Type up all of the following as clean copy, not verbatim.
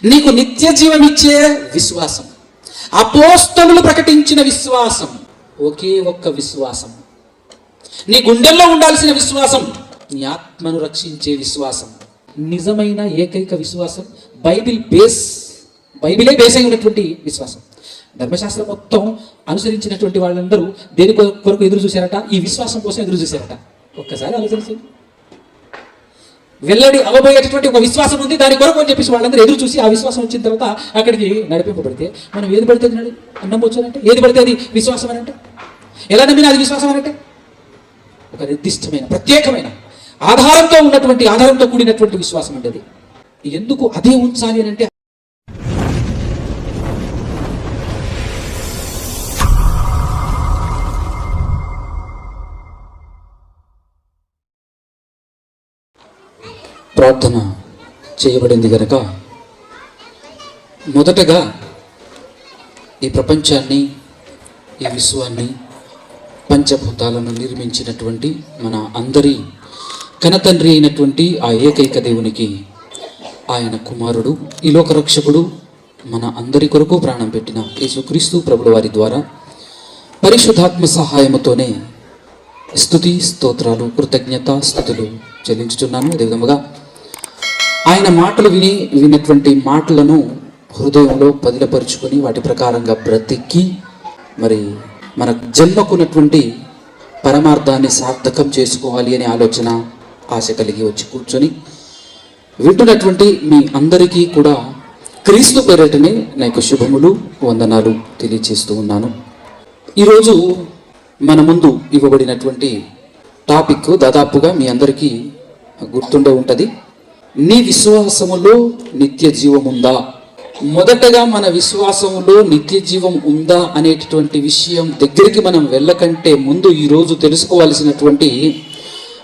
నీకు నిత్య జీవం ఇచ్చే విశ్వాసం, అపోస్తలులు ప్రకటించిన విశ్వాసం, ఒకే ఒక్క విశ్వాసం, నీ గుండెల్లో ఉండాల్సిన విశ్వాసం, నీ ఆత్మను రక్షించే విశ్వాసం, నిజమైన ఏకైక విశ్వాసం, బైబిలే బేస్ అయి ఉన్నటువంటి విశ్వాసం. ధర్మశాస్త్రం మొత్తం అనుసరించినటువంటి వాళ్ళందరూ దేని కొరకు ఎదురు చూశారట? ఈ విశ్వాసం కోసం ఎదురు చూశారట. ఒక్కసారి ఆలోచించండి. వెల్లడి అవ్వబోయేటటువంటి ఒక విశ్వాసం ఉంది, దాని కొరకు అని చెప్పేసి వాళ్ళందరూ ఎదురు చూసి ఆ విశ్వాసం వచ్చిన తర్వాత అక్కడికి నడిపింపబడితే మనం ఏది పడితే అది నమ్మొచ్చు అంటే, ఏది పడితే అది విశ్వాసం అని అంటే, ఎలా నమ్మినా అది విశ్వాసం అని అంటే, ఒక నిర్దిష్టమైన ప్రత్యేకమైన ఆధారంతో కూడినటువంటి విశ్వాసం అంటే అది. ఎందుకు అదే ఉంచాలి అని అంటే, ప్రార్థన చేయబడింది కనుక మొదటగా ఈ ప్రపంచాన్ని, ఈ విశ్వాన్ని, పంచభూతాలను నిర్మించినటువంటి మన అందరి కనతండ్రి అయినటువంటి ఆ ఏకైక దేవునికి, ఆయన కుమారుడు, ఈ లోక రక్షకుడు, మన అందరి కొరకు ప్రాణం పెట్టిన యేసుక్రీస్తు ప్రభుల వారి ద్వారా పరిశుద్ధాత్మ సహాయముతోనే స్తుతి స్తోత్రాలు, కృతజ్ఞత స్తుతులు చెల్లించుచున్నాను. అదేవిధముగా ఆయన మాటలు విన్నటువంటి మాటలను హృదయంలో పదిలపరుచుకొని వాటి ప్రకారంగా బ్రతికి మరి మన జన్మకున్నటువంటి పరమార్థాన్ని సార్థకం చేసుకోవాలి అనే ఆలోచన, ఆశ కలిగి వచ్చి కూర్చొని వింటున్నటువంటి మీ అందరికీ కూడా క్రీస్తు పేరిటనే నాకు శుభములు, వందనాలు తెలియజేస్తూ ఉన్నాను. ఈరోజు మన ముందు ఇవ్వబడినటువంటి టాపిక్ దాదాపుగా మీ అందరికీ గుర్తుండే ఉంటుంది. నీ విశ్వాసములో నిత్య జీవం ఉందా? మొదటగా మన విశ్వాసములో నిత్య జీవం ఉందా అనేటటువంటి విషయం దగ్గరికి మనం వెళ్ళకంటే ముందు ఈరోజు తెలుసుకోవాల్సినటువంటి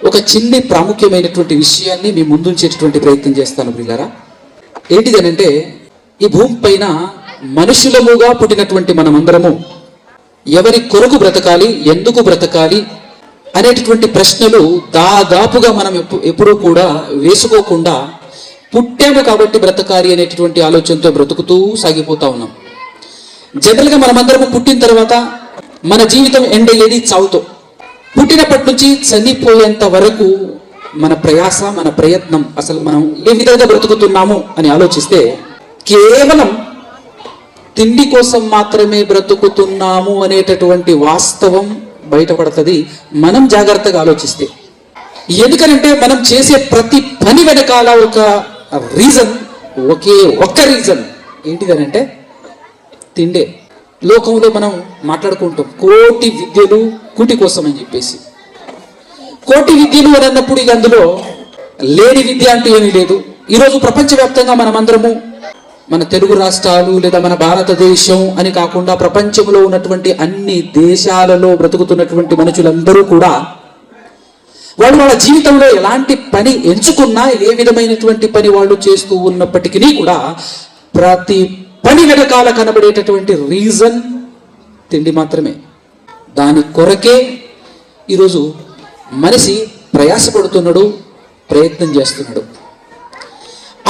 ఒక చిన్ని ప్రాముఖ్యమైనటువంటి విషయాన్ని మీ ముందుంచేటటువంటి ప్రయత్నం చేస్తాను ప్రియులారా. ఏంటిదనంటే, ఈ భూమి పైన మనుషులముగా పుట్టినటువంటి మనమందరము ఎవరి కొరకు బ్రతకాలి, ఎందుకు బ్రతకాలి అనేటటువంటి ప్రశ్నలు దాదాపుగా మనం ఎప్పుడూ కూడా వేసుకోకుండా పుట్టాము కాబట్టి బ్రతకాలి అనేటటువంటి ఆలోచనతో బ్రతుకుతూ సాగిపోతా ఉన్నాం. జనరల్గా మనమందరము పుట్టిన తర్వాత మన జీవితం ఎండ్ అయ్యేది చావుతో. పుట్టినప్పటి నుంచి చనిపోయేంత వరకు మన ప్రయాస, మన ప్రయత్నం, అసలు మనం ఏ విధంగా బ్రతుకుతున్నాము అని ఆలోచిస్తే కేవలం తిండి కోసం మాత్రమే బ్రతుకుతున్నాము అనేటటువంటి వాస్తవం బయటపడుతుంది మనం జాగ్రత్తగా ఆలోచిస్తే. ఎందుకనంటే మనం చేసే ప్రతి పని వెనకాల ఒక రీజన్, ఒకే ఒక్క రీజన్ ఏంటిదనంటే తిండే. లోకంలో మనం మాట్లాడుకుంటాం కోటి విద్యలు కూటి కోసం అని చెప్పేసి. కోటి విద్యలు అని అన్నప్పుడు ఇక అందులో లేని విద్య అంటే ఏమీ లేదు. ఈరోజు ప్రపంచవ్యాప్తంగా మనమందరము, మన తెలుగు రాష్ట్రాలు లేదా మన భారతదేశం అని కాకుండా ప్రపంచంలో ఉన్నటువంటి అన్ని దేశాలలో బ్రతుకుతున్నటువంటి మనుషులందరూ కూడా వాళ్ళు వాళ్ళ జీవితంలో ఎలాంటి పని ఎంచుకున్నా, ఏ విధమైనటువంటి పని వాళ్ళు చేస్తూ ఉన్నప్పటికీ కూడా ప్రతి పని వెనకాల కనబడేటటువంటి రీజన్ తిండి మాత్రమే. దాని కొరకే ఈరోజు మనిషి ప్రయాసపడుతున్నాడు, ప్రయత్నం చేస్తున్నాడు.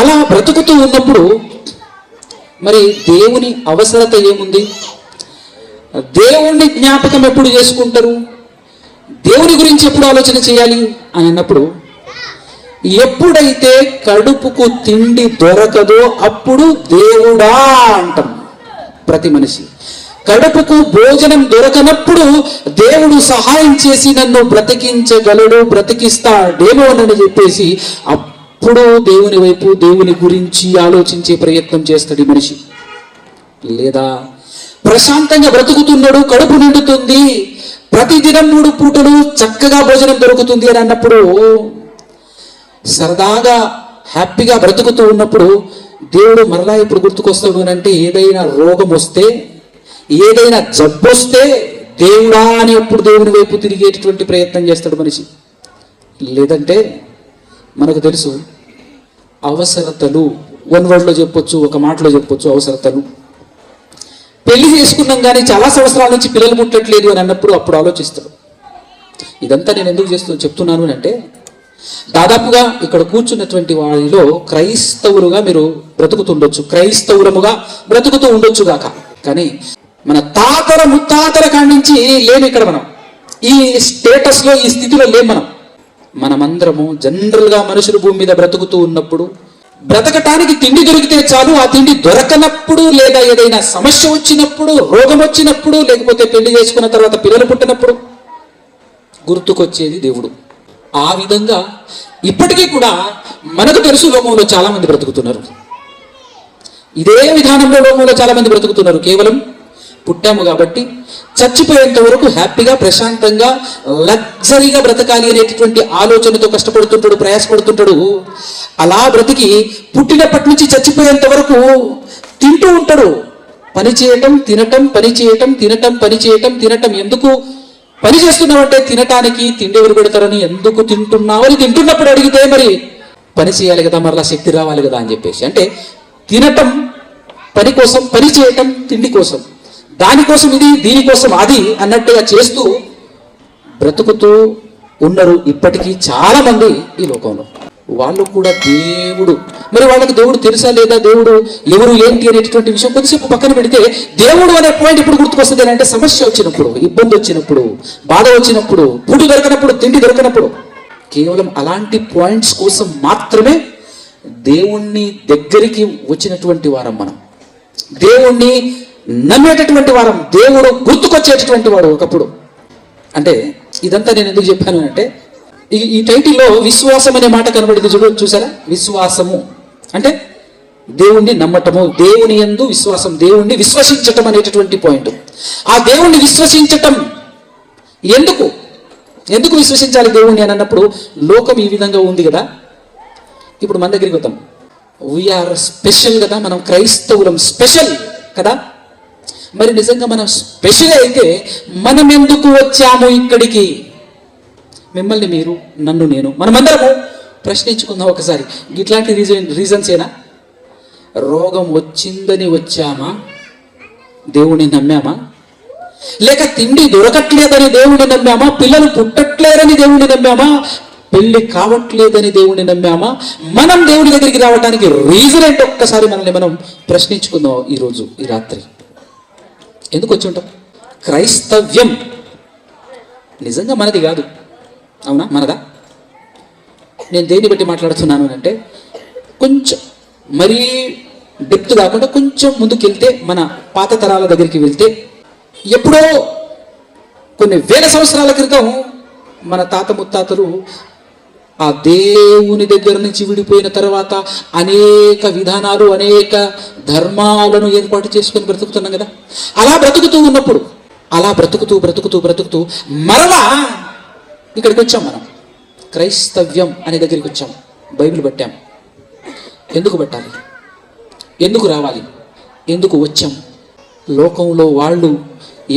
అలా బ్రతుకుతూ ఉన్నప్పుడు మరి దేవుని అవసరత ఏముంది? దేవుణ్ణి జ్ఞాపకం ఎప్పుడు చేసుకుంటారు? దేవుని గురించి ఎప్పుడు ఆలోచన చేయాలి అని అన్నప్పుడు, ఎప్పుడైతే కడుపుకు తిండి దొరకదో అప్పుడు దేవుడా అంటాం. ప్రతి మనిషి కడుపుకు భోజనం దొరకనప్పుడు దేవుడు సహాయం చేసి నన్ను బ్రతికించగలడు, బ్రతికిస్తాడేమో అని చెప్పేసి అప్పుడు దేవుని వైపు, దేవుని గురించి ఆలోచించే ప్రయత్నం చేస్తాడు ఈ మనిషి. లేదా ప్రశాంతంగా బ్రతుకుతున్నాడు, కడుపు నిండుతుంది, ప్రతిదినం 3 పూటలు చక్కగా భోజనం దొరుకుతుంది అని అన్నప్పుడు, సరదాగా హ్యాపీగా బ్రతుకుతూ ఉన్నప్పుడు దేవుడు మరలా ఇప్పుడు గుర్తుకొస్తాడు అని అంటే, ఏదైనా రోగం వస్తే, ఏదైనా జబ్బు వస్తే దేవుడా అని అప్పుడు దేవుని వైపు తిరిగేటటువంటి ప్రయత్నం చేస్తాడు మనిషి. లేదంటే మనకు తెలుసు అవసరతలు, వన్ వర్డ్లో చెప్పొచ్చు, ఒక మాటలో చెప్పొచ్చు, అవసరతలు. పెళ్లి చేసుకున్నాం కానీ చాలా సంవత్సరాల నుంచి పిల్లలు పుట్టట్లేదు అని అన్నప్పుడు అప్పుడు ఆలోచిస్తాడు. ఇదంతా నేను ఎందుకు చెప్తున్నాను అంటే, దాదాపుగా ఇక్కడ కూర్చున్నటువంటి వారిలో క్రైస్తవులుగా మీరు బ్రతుకుతుండొచ్చు, క్రైస్తవులముగా బ్రతుకుతూ ఉండొచ్చు గాక. కానీ మన తాతల ముత్తాతల కాడి నుంచి లేము ఇక్కడ. మనం ఈ స్టేటస్లో, ఈ స్థితిలో లేము. మనమందరము జనరల్గా మనుషులు భూమి మీద బ్రతుకుతూ ఉన్నప్పుడు బ్రతకటానికి తిండి దొరికితే చాలు. ఆ తిండి దొరకనప్పుడు, లేదా ఏదైనా సమస్య వచ్చినప్పుడు, రోగం వచ్చినప్పుడు, లేకపోతే పెళ్లి చేసుకున్న తర్వాత పిల్లలు పుట్టినప్పుడు గుర్తుకొచ్చేది దేవుడు. ఆ విధంగా ఇప్పటికీ కూడా మనకు తెలుసు లోకంలో చాలా మంది బ్రతుకుతున్నారు. ఇదే విధానంలో లోకంలో చాలా మంది బ్రతుకుతున్నారు. కేవలం పుట్టాము కాబట్టి చచ్చిపోయేంత వరకు హ్యాపీగా, ప్రశాంతంగా, లగ్జరీగా బ్రతకాలి అనేటటువంటి ఆలోచనతో కష్టపడుతుంటాడు, ప్రయాసపడుతుంటాడు. అలా బ్రతికి పుట్టినప్పటి నుంచి చచ్చిపోయేంత వరకు తింటూ ఉంటాడు. పని చేయటం, తినటం, పని చేయటం, తినటం, పని చేయటం, తినటం. ఎందుకు పని చేస్తున్నావంటే తినటానికి. తిండి ఎవరు పెడతారని. ఎందుకు తింటున్నావు అని తింటున్నప్పుడు అడిగితే మరి పని చేయాలి కదా, మరలా శక్తి రావాలి కదా అని చెప్పేసి. అంటే తినటం పని కోసం, పని చేయటం తిండి కోసం, దానికోసం ఇది, దీనికోసం అది అన్నట్టుగా చేస్తూ బ్రతుకుతూ ఉన్నారు ఇప్పటికీ చాలా మంది ఈ లోకంలో. వాళ్ళు కూడా దేవుడు, మరి వాళ్ళకి దేవుడు తెలుసా లేదా, దేవుడు ఎవరు ఏంటి అనేటటువంటి విషయం కొద్దిసేపు పక్కన పెడితే, దేవుడు అనే పాయింట్ ఇప్పుడు గుర్తుకొస్తుంది అంటే సమస్య వచ్చినప్పుడు, ఇబ్బంది వచ్చినప్పుడు, బాధ వచ్చినప్పుడు, ఫుడ్ దొరకనప్పుడు, తిండి దొరకనప్పుడు, కేవలం అలాంటి పాయింట్స్ కోసం మాత్రమే దేవుణ్ణి దగ్గరికి వచ్చినటువంటి వారం మనం. దేవుణ్ణి నమ్మేటటువంటి వారం, దేవుడు గుర్తుకొచ్చేటటువంటి వాడు ఒకప్పుడు. అంటే ఇదంతా నేను ఎందుకు చెప్పాను అంటే, ఈ టైటిల్లో విశ్వాసం అనే మాట కనబడింది చూసారా. విశ్వాసము అంటే దేవుణ్ణి నమ్మటము, దేవుని యందు విశ్వాసం, దేవుణ్ణి విశ్వసించటం అనేటటువంటి పాయింట్. ఆ దేవుణ్ణి విశ్వసించటం ఎందుకు విశ్వసించాలి దేవుణ్ణి అని అన్నప్పుడు, లోకం ఈ విధంగా ఉంది కదా. ఇప్పుడు మన దగ్గరికి వద్దాం. వీఆర్ స్పెషల్ కదా, మనం క్రైస్తవులం స్పెషల్ కదా. మరి నిజంగా మనం స్పెషల్ అయితే మనం ఎందుకు వచ్చాము ఇక్కడికి? మిమ్మల్ని మీరు, నన్ను నేను, మనమందరము ప్రశ్నించుకుందాం ఒకసారి. ఇట్లాంటి రీజన్స్ ఏనా? రోగం వచ్చిందని వచ్చామా? దేవుణ్ణి నమ్మామా? లేక తిండి దొరకట్లేదని దేవుణ్ణి నమ్మామా? పిల్లలు పుట్టట్లేదని దేవుణ్ణి నమ్మామా? పెళ్లి కావట్లేదని దేవుణ్ణి నమ్మామా? మనం దేవుడి దగ్గరికి రావడానికి రీజన్ ఏంటో ఒక్కసారి మనల్ని మనం ప్రశ్నించుకుందాం ఈరోజు, ఈ రాత్రి. ఎందుకు వచ్చి ఉంటాం? క్రైస్తవ్యం నిజంగా మనది కాదు, అవునా? మనదా? నేను దేన్ని బట్టి మాట్లాడుతున్నాను అంటే, కొంచెం మరీ డెప్త్ కాకుండా కొంచెం ముందుకెళ్తే, మన పాత తరాల దగ్గరికి వెళ్తే, ఎప్పుడో కొన్ని వేల సంవత్సరాల క్రితం మన తాత ముత్తాతలు ఆ దేవుని దగ్గర నుంచి విడిపోయిన తర్వాత అనేక విధానాలు, అనేక ధర్మాలను ఏర్పాటు చేసుకొని బ్రతుకుతున్నాం కదా. అలా బ్రతుకుతూ ఉన్నప్పుడు, అలా బ్రతుకుతూ మరలా ఇక్కడికి వచ్చాం. మనం క్రైస్తవ్యం అనే దగ్గరికి వచ్చాం. బైబిల్ పట్టాం. ఎందుకు పట్టాలి? ఎందుకు రావాలి? ఎందుకు వచ్చాం? లోకంలో వాళ్ళు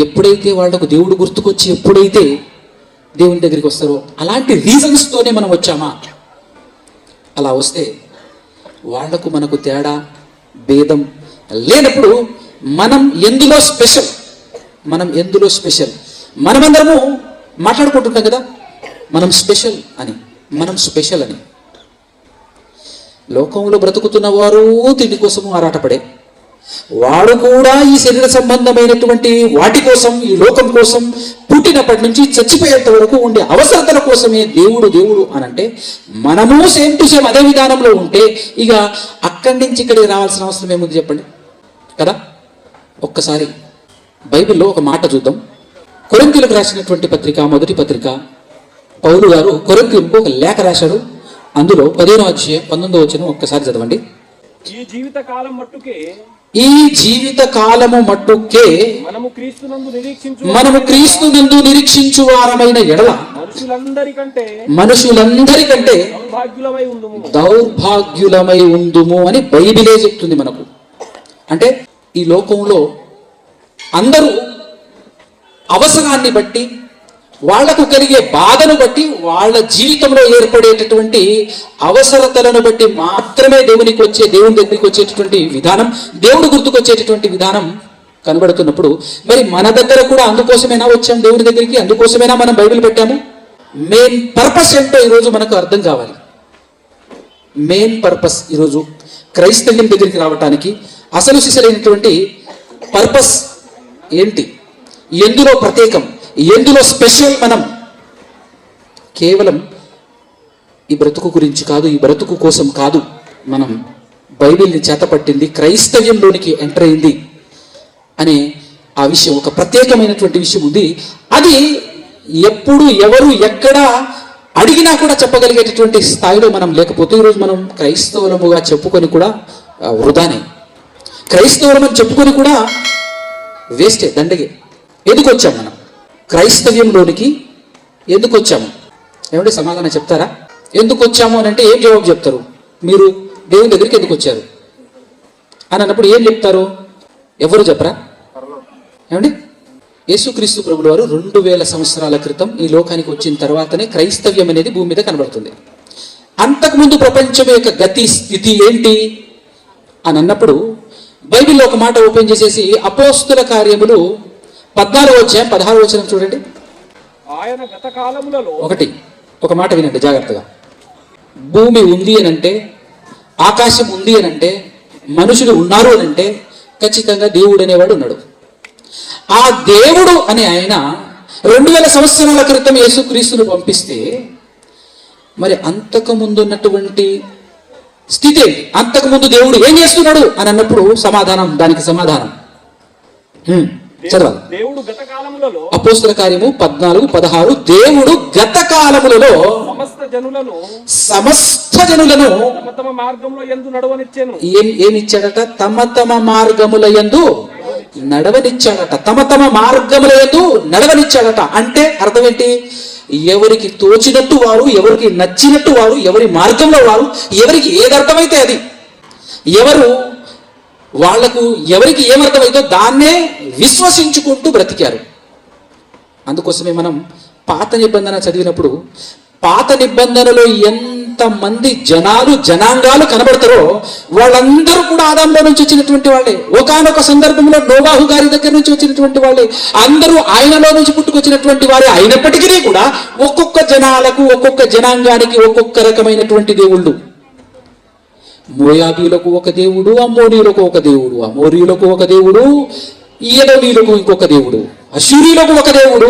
ఎప్పుడైతే వాళ్లకు దేవుడు గుర్తుకొచ్చి ఎప్పుడైతే దేవుని దగ్గరికి వస్తారో అలాంటి రీజన్స్తోనే మనం వచ్చామా? అలా వస్తే వాళ్లకు మనకు తేడా, భేదం లేనప్పుడు మనం ఎందులో స్పెషల్? మనమందరము మాట్లాడుకుంటుంటాం కదా, మనం స్పెషల్ అని. లోకంలో బ్రతుకుతున్న వారు తిండి కోసము ఆరాటపడే, వాడు కూడా ఈ శరీర సంబంధమైనటువంటి వాటి కోసం, ఈ లోకం కోసం పుట్టినప్పటి నుంచి చచ్చిపోయేంత వరకు ఉండే అవసరతల కోసమే దేవుడు అని అంటే, మనము సేమ్ టు సేమ్ అదే విధానంలో ఉంటే ఇక అక్కడి నుంచి ఇక్కడికి రావాల్సిన అవసరం ఏముంది చెప్పండి కదా. ఒక్కసారి బైబిల్లో ఒక మాట చూద్దాం. కొరింథీయులకు రాసినటువంటి పత్రిక, మొదటి పత్రిక, పౌలు గారు కొరింథీయులకు ఒక లేఖ రాశాడు. అందులో 15వ అధ్యాయం 19వ వచనం ఒక్కసారి చదవండి. ఈ జీవిత కాలము మట్టుకే మనము క్రీస్తునందు నిరీక్షించు వారమైన ఎడల మనుషులందరికంటే దౌర్భాగ్యులమై ఉందుము అని బైబిలే చెప్తుంది మనకు. అంటే ఈ లోకంలో అందరూ అవసరాన్ని బట్టి, వాళ్లకు కలిగే బాధను బట్టి, వాళ్ళ జీవితంలో ఏర్పడేటటువంటి అవసరతలను బట్టి మాత్రమే దేవుని దగ్గరికి వచ్చేటటువంటి విధానం, దేవుడు గుర్తుకొచ్చేటటువంటి విధానం కనబడుతున్నప్పుడు, మరి మన దగ్గర కూడా అందుకోసమేనా వచ్చాం దేవుని దగ్గరికి? అందుకోసమేనా మనం బైబిల్ పెట్టాము? మెయిన్ పర్పస్ ఏంటో ఈరోజు మనకు అర్థం కావాలి. మెయిన్ పర్పస్ ఈరోజు క్రైస్తవ్యం దగ్గరికి రావటానికి అసలు సిసలైనటువంటి పర్పస్ ఏంటి, ఎందులో ప్రత్యేకం, ఎందులో స్పెషల్? మనం కేవలం ఈ బ్రతుకు గురించి కాదు, ఈ బ్రతుకు కోసం కాదు మనం బైబిల్ని చేతపట్టింది, క్రైస్తవ్యంలోనికి ఎంటర్ అయింది అనే ఆ విషయం, ఒక ప్రత్యేకమైనటువంటి విషయం ఉంది. అది ఎప్పుడు ఎవరు ఎక్కడ అడిగినా కూడా చెప్పగలిగేటటువంటి స్థాయిలో మనం లేకపోతే ఈరోజు మనం క్రైస్తవులముగా చెప్పుకొని కూడా వృధానే, క్రైస్తవులమని చెప్పుకొని కూడా వేస్టే, దండగే. ఎందుకు వచ్చాం మనం క్రైస్తవ్యంలోనికి? ఎందుకు వచ్చాము? ఏమంటే సమాధానం చెప్తారా? ఎందుకు వచ్చాము అని అంటే ఏం జవాబు చెప్తారు? మీరు దేవుని దగ్గరికి ఎందుకు వచ్చారు అని అన్నప్పుడు ఏం చెప్తారు? ఎవరు చెప్పరా? ఏమండి, యేసుక్రీస్తు ప్రభుల వారు 2000 సంవత్సరాల క్రితం ఈ లోకానికి వచ్చిన తర్వాతనే క్రైస్తవ్యం అనేది భూమి మీద కనబడుతుంది. అంతకుముందు ప్రపంచం యొక్క గతి స్థితి ఏంటి అని అన్నప్పుడు బైబిల్లో ఒక మాట ఓపెన్ చేసేసి అపోస్తుల కార్యములు 14వ అధ్యాయం 16వ వచనం చూడండి. ఆయన గత కాలములలో ఒక మాట వినండి జాగ్రత్తగా. భూమి ఉంది అని అంటే, ఆకాశం ఉంది అని అంటే, మనుషులు ఉన్నారు అని అంటే ఖచ్చితంగా దేవుడు అనేవాడు ఉన్నాడు. ఆ దేవుడు అనే ఆయన 2000 సంవత్సరాల క్రితం యేసుక్రీస్తును పంపిస్తే మరి అంతకుముందు ఉన్నటువంటి స్థితి ఏంటి? అంతకుముందు దేవుడు ఏం చేస్తున్నాడు అని అన్నప్పుడు దానికి సమాధానం చదవాలి. దేవుడు గత కాలములలో, అపోస్తల కార్యము 14:16, దేవుడు గత కాలములలో సమస్త జనులను తమ తమ మార్గంలో యందు నడవనిచ్చెను. ఏమిచ్చాడట? తమ తమ మార్గముల యందు నడవనిచ్చాడట. తమ తమ మార్గముల యందు నడవనిచ్చాడట అంటే అర్థం ఏంటి? ఎవరికి తోచినట్టు వారు, ఎవరికి నచ్చినట్టు వారు, ఎవరి మార్గంలో వారు, ఎవరికి ఏది అర్థమైతే అది, వాళ్లకు ఎవరికి ఏమర్థమైతే దాన్నే విశ్వసించుకుంటూ బ్రతికారు. అందుకోసమే మనం పాత నిబంధన చదివినప్పుడు పాత నిబంధనలో ఎంతమంది జనాంగాలు కనబడతారో వాళ్ళందరూ కూడా ఆదాంలో నుంచి వచ్చినటువంటి వాళ్ళే. ఒకానొక సందర్భంలో నోవాహు గారి దగ్గర నుంచి వచ్చినటువంటి వాళ్ళే. అందరూ ఆయనలో నుంచి పుట్టుకొచ్చినటువంటి వారే అయినప్పటికీ కూడా ఒక్కొక్క జనాలకు, ఒక్కొక్క జనాంగానికి ఒక్కొక్క రకమైనటువంటి దేవుళ్ళు. మోయాబీలకు ఒక దేవుడు, అమ్మోనీయులకు ఒక దేవుడు, అమోరీయులకు ఒక దేవుడు, ఈయదోనీయులకు ఇంకొక దేవుడు, అశ్షూరీయులకు ఒక దేవుడు,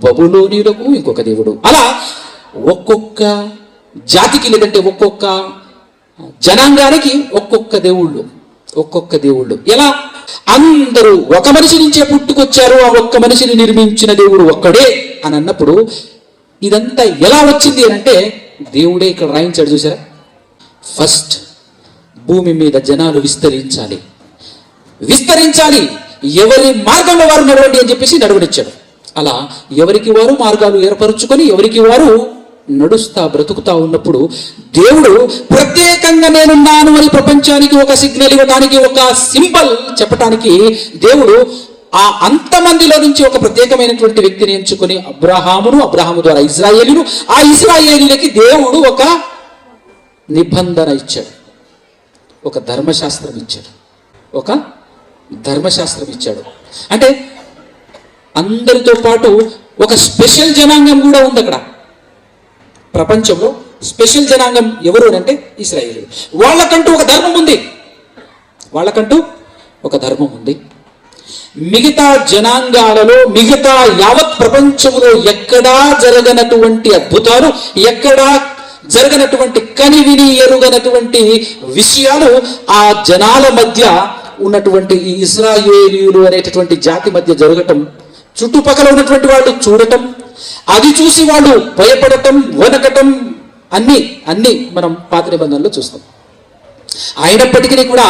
బబులోనీయులకు ఇంకొక దేవుడు. అలా ఒక్కొక్క జాతికి లేదంటే ఒక్కొక్క జనాంగానికి ఒక్కొక్క దేవుళ్ళు. ఎలా? అందరూ ఒక మనిషి నుంచే పుట్టుకొచ్చారు, ఆ ఒక్క మనిషిని నిర్మించిన దేవుడు ఒక్కడే అని అన్నప్పుడు ఇదంతా ఎలా వచ్చింది అని అంటే దేవుడే ఇక్కడ రాయించాడు. చూసారా? ఫస్ట్ భూమి మీద జనాలు విస్తరించాలి, ఎవరి మార్గంలో వారు నడవండి అని చెప్పేసి నడవనిచ్చాడు. అలా ఎవరికి వారు మార్గాలు ఏర్పరచుకొని ఎవరికి వారు బ్రతుకుతా ఉన్నప్పుడు దేవుడు ప్రత్యేకంగా నేనున్నాను అని ప్రపంచానికి ఒక సిగ్నల్ ఇవ్వడానికి, ఒక సింబల్ చెప్పడానికి దేవుడు ఆ అంతమందిలో నుంచి ఒక ప్రత్యేకమైనటువంటి వ్యక్తిని ఎంచుకొని అబ్రహాము ద్వారా ఇశ్రాయేలీయులు, ఆ ఇశ్రాయేలీయులకి దేవుడు ఒక నిబంధన ఇచ్చాడు, ఒక ధర్మశాస్త్రం ఇచ్చాడు. అంటే అందరితో పాటు ఒక స్పెషల్ జనాంగం కూడా ఉంది అక్కడ. ప్రపంచంలో స్పెషల్ జనాంగం ఎవరు అంటే ఇశ్రాయేలీయులు. వాళ్ళకంటూ ఒక ధర్మం ఉంది. మిగతా జనాంగాలలో, మిగతా యావత్ ప్రపంచంలో ఎక్కడా జరగనటువంటి అద్భుతాలు, ఎక్కడా జరగనటువంటి కనివిని ఎరుగనటువంటి విషయాలు ఆ జనాల మధ్య ఉన్నటువంటి ఈ ఇశ్రాయేలీయులు అనేటటువంటి జాతి మధ్య జరగటం, చుట్టుపక్కల ఉన్నటువంటి వాళ్ళు చూడటం, అది చూసి వాళ్ళు భయపడటం, వనకటం, అన్ని మనం పాత నిబంధనలో చూస్తాం. అయినప్పటికీ కూడా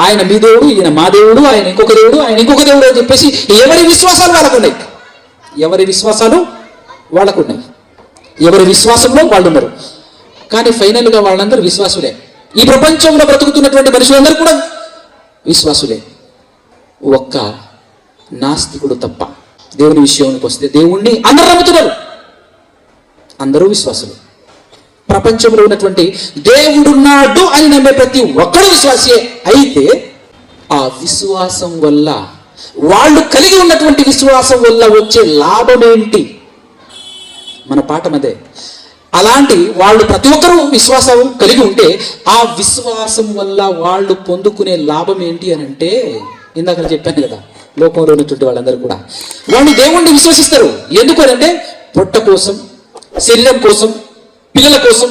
ఆయన మీ దేవుడు, ఈయన మా దేవుడు, ఆయన ఇంకొక దేవుడు అని చెప్పేసి ఎవరి విశ్వాసాలు వాళ్ళకున్నాయి, ఎవరి విశ్వాసంలో వాళ్ళు ఉన్నారు. కానీ ఫైనల్గా వాళ్ళందరూ విశ్వాసులే. ఈ ప్రపంచంలో బ్రతుకుతున్నటువంటి మనుషులందరూ కూడా విశ్వాసులే, ఒక్క నాస్తికుడు తప్ప. దేవుని విషయానికి వస్తే దేవుణ్ణి అందరూ నమ్ముతున్నారు, అందరూ విశ్వాసులు. ప్రపంచంలో ఉన్నటువంటి దేవుడున్నాడు అని నమ్మే ప్రతి ఒక్కడు విశ్వాసే. అయితే ఆ విశ్వాసం వల్ల, వాళ్ళు కలిగి ఉన్నటువంటి విశ్వాసం వల్ల వచ్చే లాభం ఏంటి మన పాఠం అదే. అలాంటి వాళ్ళు ప్రతి ఒక్కరూ విశ్వాసం కలిగి ఉంటే ఆ విశ్వాసం వల్ల వాళ్ళు పొందుకునే లాభం ఏంటి అని అంటే, ఇందాక చెప్పాను కదా, లోకంలో ఉన్నటువంటి వాళ్ళందరూ కూడా వాళ్ళు దేవుణ్ణి విశ్వసిస్తారు. ఎందుకు అంటే పొట్ట కోసం, శరీరం కోసం, పిల్లల కోసం,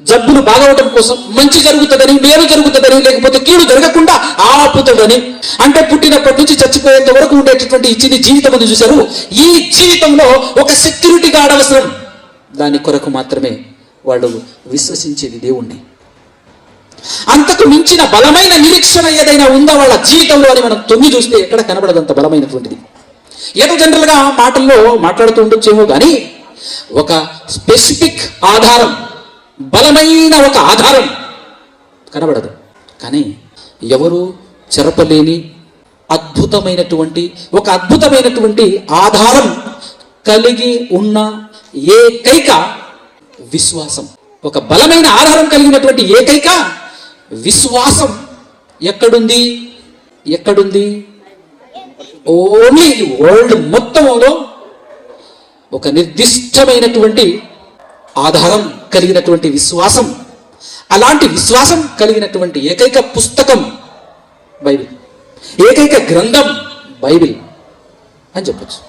జబ్బులు బాగవటం కోసం, మంచి జరుగుతుందని, మేలు జరుగుతుందని, లేకపోతే కీడు జరగకుండా ఆపుతుందని. అంటే పుట్టినప్పటి నుంచి చచ్చిపోయేంత వరకు ఉండేటటువంటి ఈ చిన్న జీవితం అని చూశారు. ఈ జీవితంలో ఒక సెక్యూరిటీ గార్డ్ అవసరం. దాని కొరకు మాత్రమే వాళ్ళు విశ్వసించేది దేవుణ్ణి. అంతకు మించిన బలమైన నిరీక్షణ ఏదైనా ఉందా వాళ్ళ జీవితంలో అని మనం తొంగి చూస్తే ఎక్కడ కనబడదంత బలమైనటువంటిది. ఏదో జనరల్గా మాటల్లో మాట్లాడుతూ ఉండొచ్చేమో కానీ ఒక స్పెసిఫిక్ ఆధారం, బలమైన ఒక ఆధారం కనబడదు. కానీ ఎవరు చెరపలేని అద్భుతమైనటువంటి ఆధారం కలిగి ఉన్న ఏకైక విశ్వాసం, ఒక బలమైన ఆధారం కలిగినటువంటి ఏకైక విశ్వాసం ఎక్కడుంది? ఓన్లీ వరల్డ్ మొత్తంలో ఒక నిర్దిష్టమైనటువంటి ఆధారం కలిగినటువంటి విశ్వాసం, అలాంటి విశ్వాసం కలిగినటువంటి ఏకైక పుస్తకం బైబిల్, ఏకైక గ్రంథం బైబిల్ అని చెప్పచ్చు.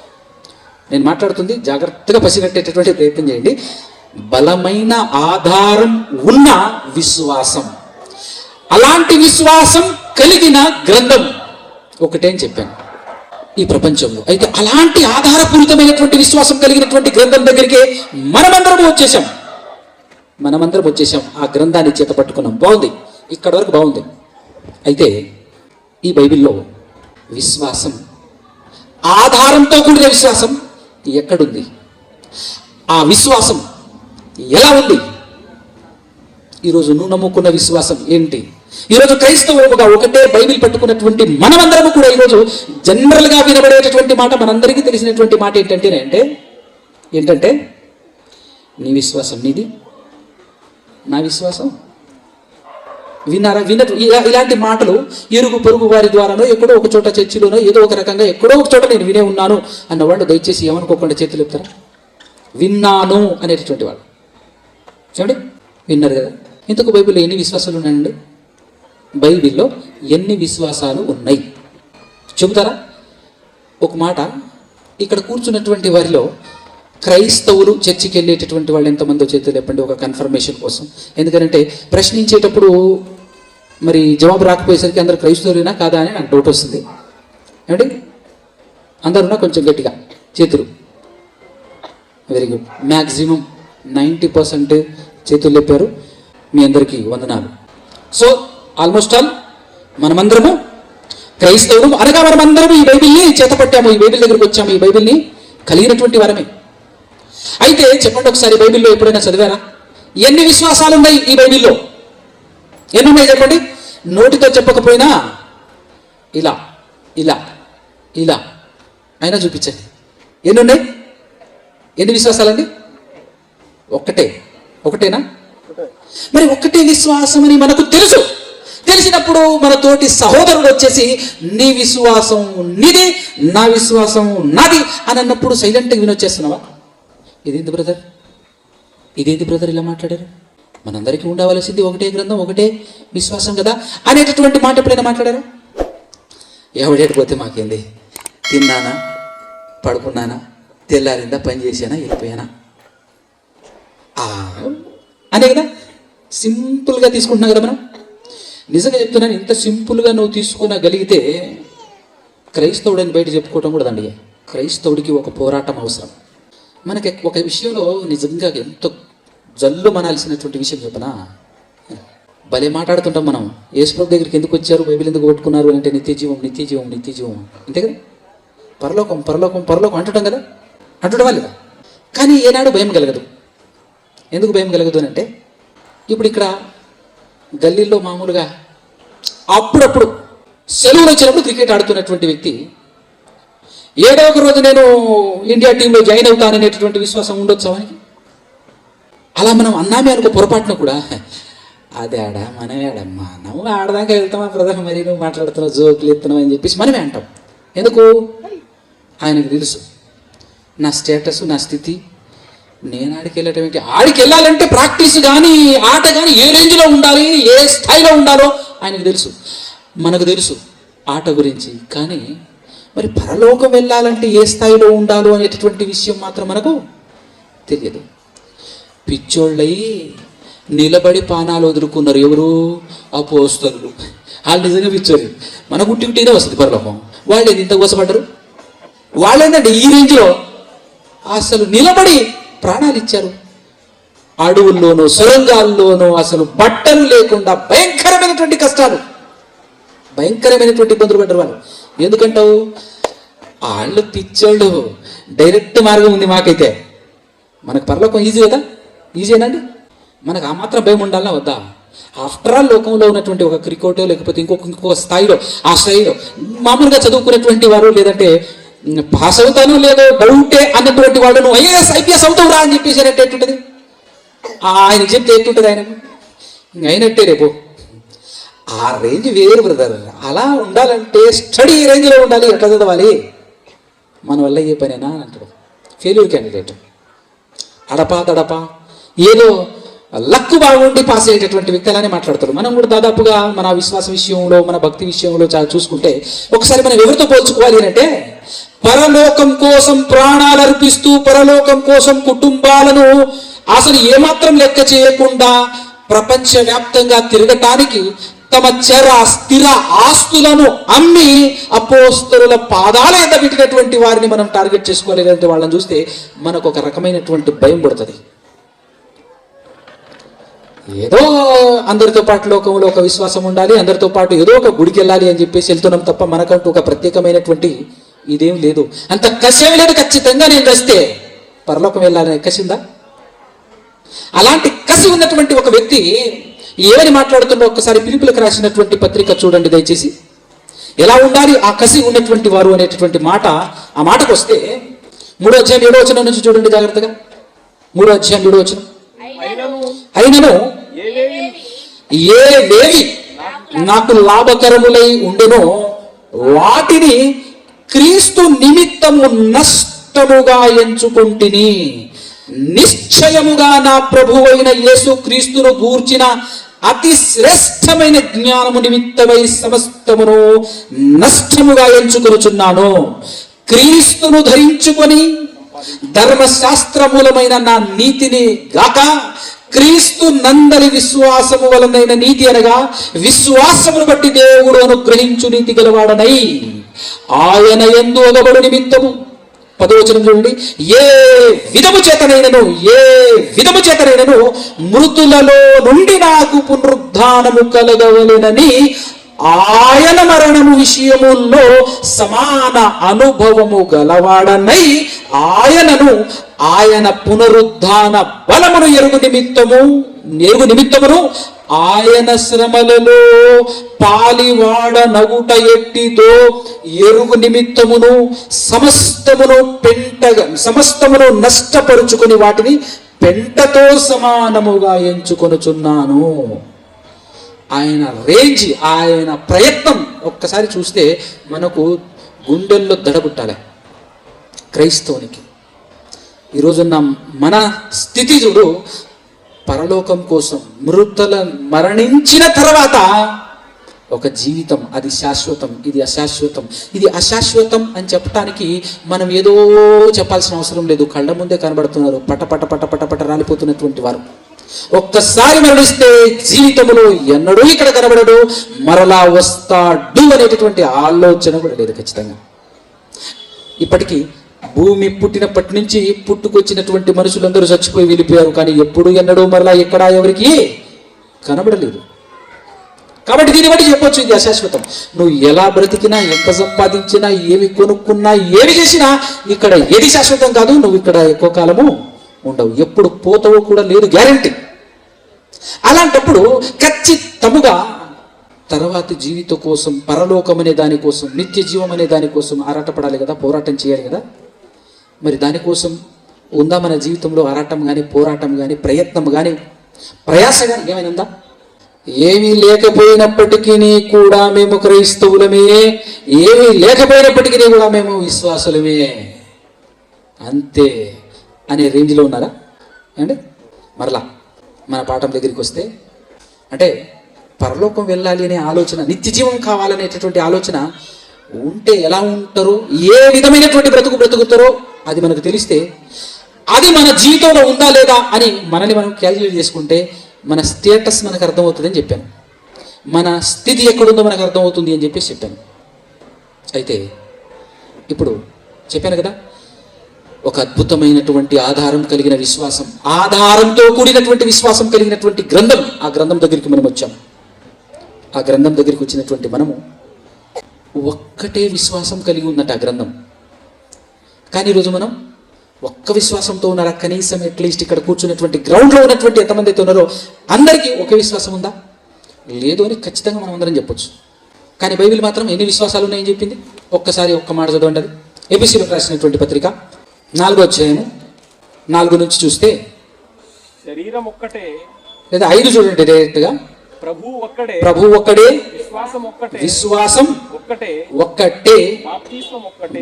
నేను మాట్లాడుతుంది జాగ్రత్తగా పసిగట్టేటటువంటి ప్రయత్నం చేయండి. బలమైన ఆధారం ఉన్న విశ్వాసం, అలాంటి విశ్వాసం కలిగిన గ్రంథం ఒకటే అని చెప్పాను ఈ ప్రపంచంలో. అయితే అలాంటి ఆధారపూరితమైనటువంటి విశ్వాసం కలిగినటువంటి గ్రంథం దగ్గరికి మనమందరం వచ్చేసాం. ఆ గ్రంథాన్ని చేత పట్టుకున్నాం. బాగుంది, ఇక్కడ వరకు బాగుంది. అయితే ఈ బైబిల్లో విశ్వాసం, ఆధారంతో కూడిన విశ్వాసం ఎక్కడుంది? ఆ విశ్వాసం ఎలా ఉంది? ఈరోజు నువ్వు నమ్ముకున్న విశ్వాసం ఏంటి? ఈరోజు క్రైస్తవులుగా ఒకటే బైబిల్ పట్టుకున్నటువంటి మనమందరము కూడా ఈరోజు జనరల్గా వినబడేటటువంటి మాట, మనందరికీ తెలిసినటువంటి మాట ఏంటంటే నీ విశ్వాసం నీది, నా విశ్వాసం. విన్నట్టు ఇలాంటి మాటలు ఇరుగు పొరుగు వారి ద్వారానో, ఎక్కడో ఒక చోట చర్చిలోనో, ఏదో ఒక రకంగా ఎక్కడో ఒక చోట నేను వినే ఉన్నాను అన్నవాళ్ళు దయచేసి ఏమనుకోకుండా చేతులు చెప్తారా? విన్నాను అనేటటువంటి వాళ్ళు చూడండి, విన్నారు కదా. ఇంతకు బైబిల్లో ఎన్ని విశ్వాసాలు ఉన్నాయండి? బైబిల్లో ఎన్ని విశ్వాసాలు ఉన్నాయి చెబుతారా? ఒక మాట, ఇక్కడ కూర్చున్నటువంటి వారిలో క్రైస్తవులు చర్చికి వెళ్ళేటటువంటి వాళ్ళు ఎంతమందో చేతులు చెప్పండి, ఒక కన్ఫర్మేషన్ కోసం. ఎందుకంటే ప్రశ్నించేటప్పుడు మరి జవాబు రాకపోయేసరికి అందరు క్రైస్తవులేనా కాదా అని నాకు డౌట్ వస్తుంది. ఏమండి అందరున్నా కొంచెం గట్టిగా చేతులు. Very good. మ్యాక్సిమం 90% చేతులు లేపారు. మీ అందరికీ వందనాలు. సో ఆల్మోస్ట్ ఆల్ మనమందరము క్రైస్తవులు అనగా మనమందరము ఈ బైబిల్ని చేతపట్టాము, ఈ బైబిల్ దగ్గరికి వచ్చాము, ఈ బైబిల్ని కలిగినటువంటి వారమే. అయితే చెప్పండి ఒకసారి, బైబిల్లో ఎప్పుడైనా చదివారా? ఎన్ని విశ్వాసాలు ఉన్నాయి ఈ బైబిల్లో? ఎన్ని ఉన్నాయి చెప్పండి. నోటితో చెప్పకపోయినా ఇలా ఇలా ఇలా అయినా చూపించండి. ఎన్ని ఉన్నాయి? ఎన్ని విశ్వాసాలండి? ఒకటేనా? మరి ఒక్కటే విశ్వాసం అని మనకు తెలిసినప్పుడు మన తోటి సహోదరుడు వచ్చేసి నీ విశ్వాసం నీది, నా విశ్వాసం నాది అని అన్నప్పుడు సైలెంట్గా వినొచ్చేస్తున్నావా? ఇదేంటి బ్రదర్ ఇలా మాట్లాడారు? మనందరికీ ఉండవలసింది ఒకటే గ్రంథం, ఒకటే విశ్వాసం కదా అనేటటువంటి మాట ఎప్పుడైనా మాట్లాడారా? ఎవడేటిపోతే మాకేంది, తిన్నానా, పడుకున్నానా, తెల్లారిందా, పని చేశానా, వెళ్ళిపోయానా అనే కదా సింపుల్గా తీసుకుంటున్నాం కదా మనం. నిజంగా చెప్తున్నాను, ఇంత సింపుల్గా నువ్వు తీసుకునగలిగితే క్రైస్తవుడని బయట చెప్పుకోవటం కూడా దండిగా. క్రైస్తవుడికి ఒక పోరాటం అవసరం. మనకి ఒక విషయంలో నిజంగా ఎంతో జల్లు మనాల్సినటువంటి విషయం చెప్పనా, భలే మాట్లాడుతుంటాం మనం. యేసుప్రభు దగ్గరికి ఎందుకు వచ్చారు, బైబిల్ ఎందుకు కొట్టుకున్నారు అంటే నిత్యజీవం అంతే కదా. పరలోకం అంటుంటాం కదా, అంటుండవా లేదా? కానీ ఏనాడు భయం కలగదు. ఎందుకు భయం కలగదు అని అంటే, ఇప్పుడు ఇక్కడ గల్లీల్లో మామూలుగా అప్పుడప్పుడు సెలవులు వచ్చినప్పుడు క్రికెట్ ఆడుతున్నటువంటి వ్యక్తి ఏదో ఒక రోజు నేను ఇండియా టీంలో జాయిన్ అవుతాననేటటువంటి విశ్వాసం ఉండొచ్చు అవనికి. అలా మనం అన్నామే అనుకో పొరపాటున కూడా, అదే మనమే మనం ఆడదాకా వెళ్తామా బ్రదర్, మరి నువ్వు మాట్లాడుతున్నావు, జోకులు ఎత్తున్నావు అని చెప్పేసి మనమే అంటాం. ఎందుకు? ఆయనకు తెలుసు నా స్టేటస్, నా స్థితి నేను ఆడికి వెళ్ళటం ఏంటి? ఆడికి వెళ్ళాలంటే ప్రాక్టీస్ కానీ ఆట కానీ ఏ రేంజ్లో ఉండాలి, ఏ స్థాయిలో ఉండాలో ఆయనకు తెలుసు, మనకు తెలుసు ఆట గురించి. కానీ మరి పరలోకం వెళ్ళాలంటే ఏ స్థాయిలో ఉండాలో అనేటటువంటి విషయం మాత్రం మనకు తెలియదు. పిచ్చోళ్ళై నిలబడి పానాలు వదులుకున్నారు ఎవరు? అపోస్తలులు. వాళ్ళు నిజంగా పిచ్చోళ్ళు. మన గుట్టినే వస్తుంది పరలోకం. వాళ్ళు ఇంత కోసపడ్డారు. వాళ్ళేందంటే ఈ రేంజ్లో అసలు నిలబడి ప్రాణాలు ఇచ్చారు. అడవుల్లోనూ సొరంగాల్లోనూ అసలు బట్టలు లేకుండా భయంకరమైనటువంటి కష్టాలు, భయంకరమైనటువంటి ఇబ్బందులు పడ్డారు వాళ్ళు. ఎందుకంటావు? వాళ్ళు పిచ్చోళ్ళు. డైరెక్ట్ మార్గం ఉంది మాకైతే. మనకు పరలోకం ఈజీ కదా? ఈజీనండి. మనకు ఆ మాత్రం భయం ఉండాలన్నా వద్దా? ఆఫ్టర్ ఆల్ లోకంలో ఉన్నటువంటి ఒక క్రికెటో లేకపోతే ఇంకొక స్థాయిలో, ఆ స్థాయిలో మామూలుగా చదువుకునేటువంటి వారు, లేదంటే పాస్ అవుతానో లేదో డౌటే అన్నటువంటి వాళ్ళు నువ్వు ఐఏఎస్ ఐపీఎస్ అవుతావు రా అని చెప్పేసి ఎట్టుంటుంది? ఆయన చెప్తే ఎట్టుంటుంది? ఆయనకు అయినట్టే రేపు. ఆ రేంజ్ వేరు బ్రదర్. అలా ఉండాలంటే స్టడీ రేంజ్లో ఉండాలి. ఎట్లా చదవాలి? మన వల్ల ఏ పనేనా అంటాడు. Failure candidate. అడపా తడపా ఏదో లక్కు బాగుండి పాస్ అయ్యేటటువంటి వ్యక్తులనే మాట్లాడతారు. మనం కూడా దాదాపుగా మన విశ్వాస విషయంలో, మన భక్తి విషయంలో చాలా చూసుకుంటే ఒకసారి మనం ఎవరితో పోల్చుకోవాలి అంటే, పరలోకం కోసం ప్రాణాలు అర్పిస్తూ, పరలోకం కోసం కుటుంబాలను అసలు ఏమాత్రం లెక్క చేయకుండా ప్రపంచవ్యాప్తంగా తిరగటానికి తమ చర స్థిర ఆస్తులను అమ్మి అపోస్తలుల పాదాల ఎద్ద పెట్టినటువంటి వారిని మనం టార్గెట్ చేసుకోలేదంటే వాళ్ళని చూస్తే మనకు ఒక రకమైనటువంటి భయం పడుతుంది. ఏదో అందరితో పాటు లోకంలో ఒక విశ్వాసం ఉండాలి, అందరితో పాటు ఏదో ఒక గుడికి వెళ్ళాలి అని చెప్పేసి వెళ్తున్నాం తప్ప మనకంటూ ఒక ప్రత్యేకమైనటువంటి ఇదేం లేదు. అంత కసి లేదు. ఖచ్చితంగా నేను వస్తే పరలోకం వెళ్ళాలని కసి ఉందా? అలాంటి కసి ఉన్నటువంటి ఒక వ్యక్తి ఏమని మాట్లాడుతుందో ఒక్కసారి పిలుపులకు రాసినటువంటి పత్రిక చూడండి దయచేసి. ఎలా ఉండాలి ఆ కసి ఉన్నటువంటి వారు అనేటటువంటి మాట. ఆ మాటకు వస్తే 3వ అధ్యాయం 7వ వచనం నుంచి చూడండి జాగ్రత్తగా. 3వ అధ్యాయం 7వ వచనం. అయినను ఏవేవి నాకు లాభకరములై ఉండెనో వాటిని క్రీస్తు నిమిత్తము నష్టముగా ఎంచుకొంటిని. నిశ్చయముగా నా ప్రభువైన యేసు క్రీస్తును గూర్చిన అతి శ్రేష్టమైన జ్ఞానము నిమిత్తమై సమస్తమును నష్టముగా ఎంచుకొనుచున్నాను. క్రీస్తును ధరించుకొని ధర్మశాస్త్రమూలమైన నా నీతిని గాక క్రీస్తు నందలి విశ్వాసము వలనైన నీతి అనగా విశ్వాసమును బట్టి దేవుడు అనుగ్రహించు నీతి గలవాడనై ఆయన యందు ఒగబడు నిమిత్తము. 10వ వచనం చూడండి. ఏ విధము చేతనైనను మృతులలో నుండి నాకు పునరుద్ధానము కలగవలెనని ఆయన మరణము విషయముల్లో సమాన అనుభవము గలవాడనై ఆయన పునరుద్ధాన బలమును ఎరుగు నిమిత్తమును ఆయన శ్రమలలో పాలివాడ నగుట ఎట్టిదో ఎరుగు నిమిత్తమును సమస్తమును నష్టపరుచుకుని వాటిని పెంటతో సమానముగా ఎంచుకొనుచున్నాను. ఆయన రేంజ్, ఆయన ప్రయత్నం ఒక్కసారి చూస్తే మనకు గుండెల్లో దడబుట్టాలి. క్రైస్తవునికి ఈరోజున్న మన స్థితి చూడు. పరలోకం కోసం మరణించిన తర్వాత ఒక జీవితం, అది శాశ్వతం, ఇది అశాశ్వతం. ఇది అశాశ్వతం అని చెప్పడానికి మనం ఏదో చెప్పాల్సిన అవసరం లేదు. కళ్ళ ముందే కనబడుతున్నారు పట పట పట పట పట రాలిపోతున్నటువంటి వారు. ఒక్కసారి మరణిస్తే జీవితంలో ఎన్నడూ ఇక్కడ కనబడడు, మరలా వస్తాడు అనేటటువంటి ఆలోచన కూడా లేదు. ఖచ్చితంగా ఇప్పటికీ భూమి పుట్టినప్పటి నుంచి పుట్టుకొచ్చినటువంటి మనుషులందరూ చచ్చిపోయి వెళ్ళిపోయారు, కానీ ఎప్పుడు ఎన్నడూ మరలా ఎక్కడా ఎవరికి కనబడలేదు. కాబట్టి దీన్ని బట్టి చెప్పొచ్చు ఇది అశాశ్వతం. నువ్వు ఎలా బ్రతికినా, ఎంత సంపాదించినా, ఏమి కొనుక్కున్నా, ఏమి చేసినా ఇక్కడ ఏది శాశ్వతం కాదు. నువ్వు ఇక్కడ ఎక్కువ కాలము ఉండవు, ఎప్పుడు పోతావో కూడా లేదు, గ్యారంటీ. అలాంటప్పుడు ఖచ్చితముగా తర్వాతి జీవితం కోసం, పరలోకం అనే దానికోసం, నిత్య జీవం అనే దానికోసం ఆరాటపడాలి కదా, పోరాటం చేయాలి కదా. మరి దానికోసం ఉందా మన జీవితంలో ఆరాటం కానీ, పోరాటం కానీ, ప్రయత్నం కానీ, ప్రయాస కానీ ఏమైనా ఉందా? ఏమీ లేకపోయినప్పటికీ కూడా మేము క్రైస్తవులమే, ఏమీ లేకపోయినప్పటికీ కూడా మేము విశ్వాసులమే అంతే అనే రేంజ్లో ఉన్నారా? ఏమండి మరలా మన పాఠం దగ్గరికి వస్తే అంటే పరలోకం వెళ్ళాలి అనే ఆలోచన, నిత్య జీవం కావాలనేటటువంటి ఆలోచన ఉంటే ఎలా ఉంటారో, ఏ విధమైనటువంటి బ్రతుకుతారో అది మనకు తెలిస్తే అది మన జీవితంలో ఉందా లేదా అని మనల్ని మనం క్యాల్కులేట్ చేసుకుంటే మన స్టేటస్ మనకు అర్థమవుతుంది అని చెప్పాను. మన స్థితి ఎక్కడుందో మనకు అర్థమవుతుంది అని చెప్పేసి చెప్పాను. అయితే ఇప్పుడు చెప్పాను కదా, ఒక అద్భుతమైనటువంటి ఆధారం కలిగిన విశ్వాసం, ఆధారంతో కూడినటువంటి విశ్వాసం కలిగినటువంటి గ్రంథం, ఆ గ్రంథం దగ్గరికి మనం వచ్చాం. ఆ గ్రంథం దగ్గరికి వచ్చినటువంటి మనము ఒక్కటే విశ్వాసం కలిగి ఉన్నట్టు ఆ గ్రంథం. కానీ ఈరోజు మనం ఒక్క విశ్వాసంతో ఉన్నారా? కనీసం అట్లీస్ట్ ఇక్కడ కూర్చున్నటువంటి గ్రౌండ్లో ఉన్నటువంటి ఎంతమంది అయితే ఉన్నారో అందరికీ ఒకే విశ్వాసం ఉందా? లేదు అని ఖచ్చితంగా మనం అందరం చెప్పొచ్చు. కానీ బైబిల్ మాత్రం ఎన్ని విశ్వాసాలు ఉన్నాయని చెప్పింది? ఒక్కసారి ఒక్క మాట చదవండి. అది ఎఫెసీయులకు రాసినటువంటి పత్రిక 4వ అధ్యాయము 4 నుంచి చూస్తే, శరీరం ఒక్కటే, లేదా 5 చూడండి డైరెక్ట్గా. ప్రభు ఒక్కడే, విశ్వాసం ఒక్కటే,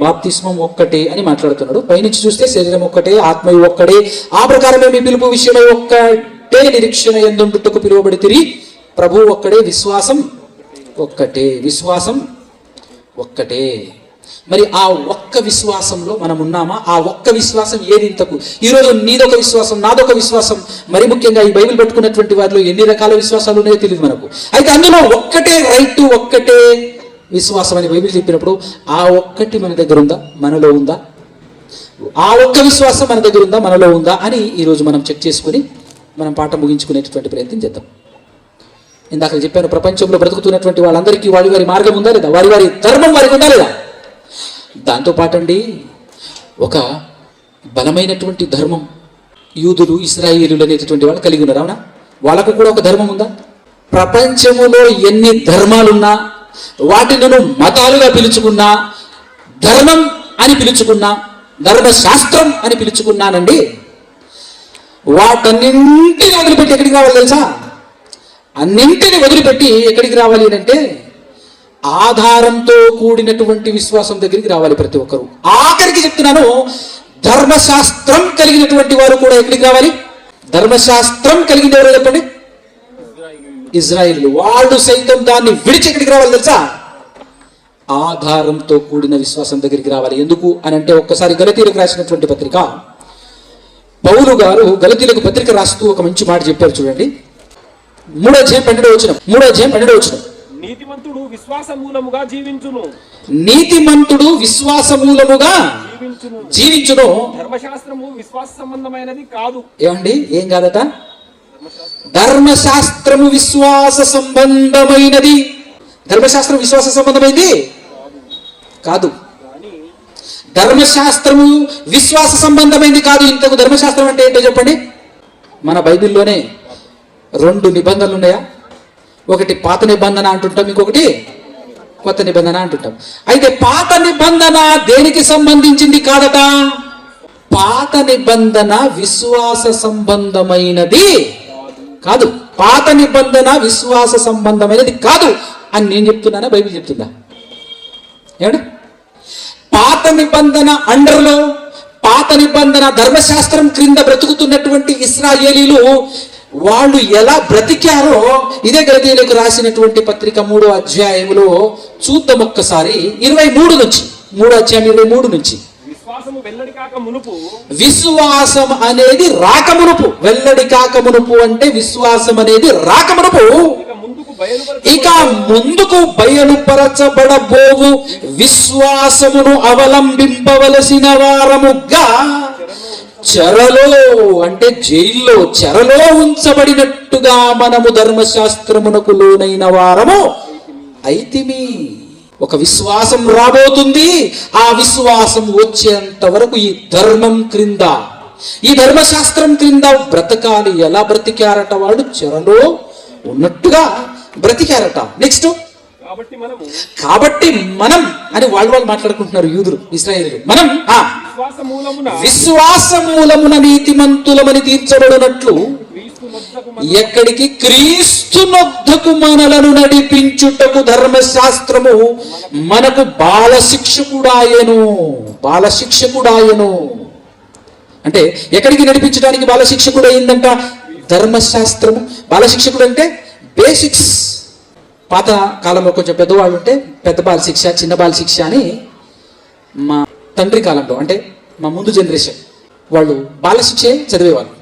బాప్తిస్మం ఒక్కటే అని మాట్లాడుతున్నాడు. పైనుంచి చూస్తే శరీరం ఒక్కటే, ఆత్మయు ఒక్కడే, ఆ ప్రకారమే మీ పిలుపు విషయంలో ఒక్కటే నిరీక్షణ యందుండుటకు పిలువబడితిరి. ప్రభు ఒక్కడే, విశ్వాసం ఒక్కటే, విశ్వాసం ఒక్కటే. మరి ఆ ఒక్క విశ్వాసంలో మనం ఉన్నామా? ఆ ఒక్క విశ్వాసం ఏది ఇంతకు? ఈరోజు నీదొక విశ్వాసం, నాదొక విశ్వాసం, మరి ముఖ్యంగా ఈ బైబిల్ పట్టుకున్నటువంటి వారిలో ఎన్ని రకాల విశ్వాసాలు ఉన్నాయో తెలియదు మనకు. అయితే అందులో ఒక్కటే రైట్, ఒక్కటే విశ్వాసం అని బైబిల్ చెప్పినప్పుడు ఆ ఒక్కటి మన దగ్గర ఉందా, మనలో ఉందా? ఆ ఒక్క విశ్వాసం మన దగ్గర ఉందా, మనలో ఉందా అని ఈరోజు మనం చెక్ చేసుకుని మనం పాఠం ముగించుకునేటటువంటి ప్రయత్నం చేద్దాం. ఇందాక చెప్పాను, ప్రపంచంలో బ్రతుకుతున్నటువంటి వాళ్ళందరికీ వారి వారి మార్గం ఉందా లేదా, వారి వారి ధర్మం వారికి ఉందా లేదా? దాంతోపాటు అండి, ఒక బలమైనటువంటి ధర్మం యూదులు, ఇశ్రాయేలీయులు అనేటటువంటి వాళ్ళు కలిగి ఉన్నారు. అవునా? వాళ్ళకు కూడా ఒక ధర్మం ఉందా? ప్రపంచములో ఎన్ని ధర్మాలున్నా, వాటిని మతాలుగా పిలుచుకున్నా, ధర్మం అని పిలుచుకున్నా, ధర్మశాస్త్రం అని పిలుచుకున్నానండి, వాటన్నింటిని వదిలిపెట్టి ఎక్కడికి రావాలి తెలుసా? అన్నింటిని వదిలిపెట్టి ఎక్కడికి రావాలి అంటే ఆధారంతో కూడినటువంటి విశ్వాసం దగ్గరికి రావాలి ప్రతి ఒక్కరు. ఆఖరికి చెప్తున్నాను, ధర్మశాస్త్రం కలిగినటువంటి వారు కూడా ఎక్కడికి రావాలి? ధర్మశాస్త్రం కలిగింది ఎవరో చెప్పండి? ఇజ్రాయిల్. వాళ్ళు సైతం దాన్ని విడిచి ఎక్కడికి రావాలి తెలుసా? ఆధారంతో కూడిన విశ్వాసం దగ్గరికి రావాలి. ఎందుకు అని అంటే, ఒక్కసారి గలతీయులకు రాసినటువంటి పత్రిక, పౌలు గారు గలతీయులకు పత్రిక రాస్తూ ఒక మంచి మాట చెప్పారు చూడండి. 3వ అధ్యాయం 12వ వచనం. నీతిమంతుడు విశ్వాస మూలముగా జీవించును, నీతిమంతుడు విశ్వాస మూలముగా జీవించును. ధర్మశాస్త్రము విశ్వాస సంబంధమైనది కాదు. ఏమండి? ఏం కాదట? ధర్మశాస్త్రము విశ్వాస సంబంధమైనది. ధర్మశాస్త్రం విశ్వాస సంబంధమైంది కాదు. ధర్మశాస్త్రము విశ్వాస సంబంధమైంది కాదు. ఇంతకు ధర్మశాస్త్రం అంటే ఏంటో చెప్పండి. మన బైబిల్లోనే 2 నిబంధనలు ఉన్నాయా? ఒకటి పాత నిబంధన అంటుంటాం, ఇంకొకటి కొత్త నిబంధన అంటుంటాం. అయితే పాత నిబంధన దేనికి సంబంధించింది కాదట? పాత నిబంధన విశ్వాస సంబంధమైనది కాదు. పాత నిబంధన విశ్వాస సంబంధమైనది కాదు అని నేను చెప్తున్నానా, బైబిల్ చెప్తుందా? ఏమండి? పాత నిబంధన అండర్లో, పాత నిబంధన ధర్మశాస్త్రం క్రింద బ్రతుకుతున్నటువంటి ఇశ్రాయేలీలు వాళ్ళు ఎలా బ్రతికారో ఇదే గలతీయులకు రాసినటువంటి పత్రిక 3వ అధ్యాయములో చూద్దాం ఒక్కసారి. 23 నుంచి, 3వ అధ్యాయం 23 నుంచి. విశ్వాసం అనేది రాకమునుపు, వెల్లడి కాకమునుపు అంటే విశ్వాసం అనేది రాకమునుపు, ఇక ముందుకు బయలుపరచబడబోవు విశ్వాసమును అవలంబింపవలసిన వారముగా, చెరలో అంటే జైల్లో, చెరలో ఉంచబడినట్టుగా మనము ధర్మశాస్త్రమునకు లోనైన వారము అయితిమి. ఒక విశ్వాసం రాబోతుంది. ఆ విశ్వాసం వచ్చేంత వరకు ఈ ధర్మం క్రింద, ఈ ధర్మశాస్త్రం క్రింద బ్రతకాలి. ఎలా బ్రతికారట? వాళ్ళు చెరలో ఉన్నట్టుగా బ్రతికారట. నెక్స్ట్, కాబట్టి మనం అని వాళ్ళు మాట్లాడుకుంటున్నారు యూదులు, ఇశ్రాయేలీయులు. మనం విశ్వాస మూలమున నీతిమంతులమని తీర్చబడినట్లు ఎక్కడికి? క్రీస్తు నొద్దకు మనలను నడిపించుటకు ధర్మశాస్త్రము మనకు బాలశిక్షకుడాయను. అంటే ఎక్కడికి నడిపించడానికి బాలశిక్షకుడు అయిందంట? ధర్మశాస్త్రము. బాలశిక్షకుడు అంటే బేసిక్స్. పాత కాలంలో కొంచెం పెద్దవాళ్ళు ఉంటే పెద్ద బాల శిక్ష, చిన్న బాల శిక్ష అని, మా తండ్రి కాలంలో అంటే మా ముందు జనరేషన్ వాళ్ళు బాలశిక్షే చదివేవాళ్ళు.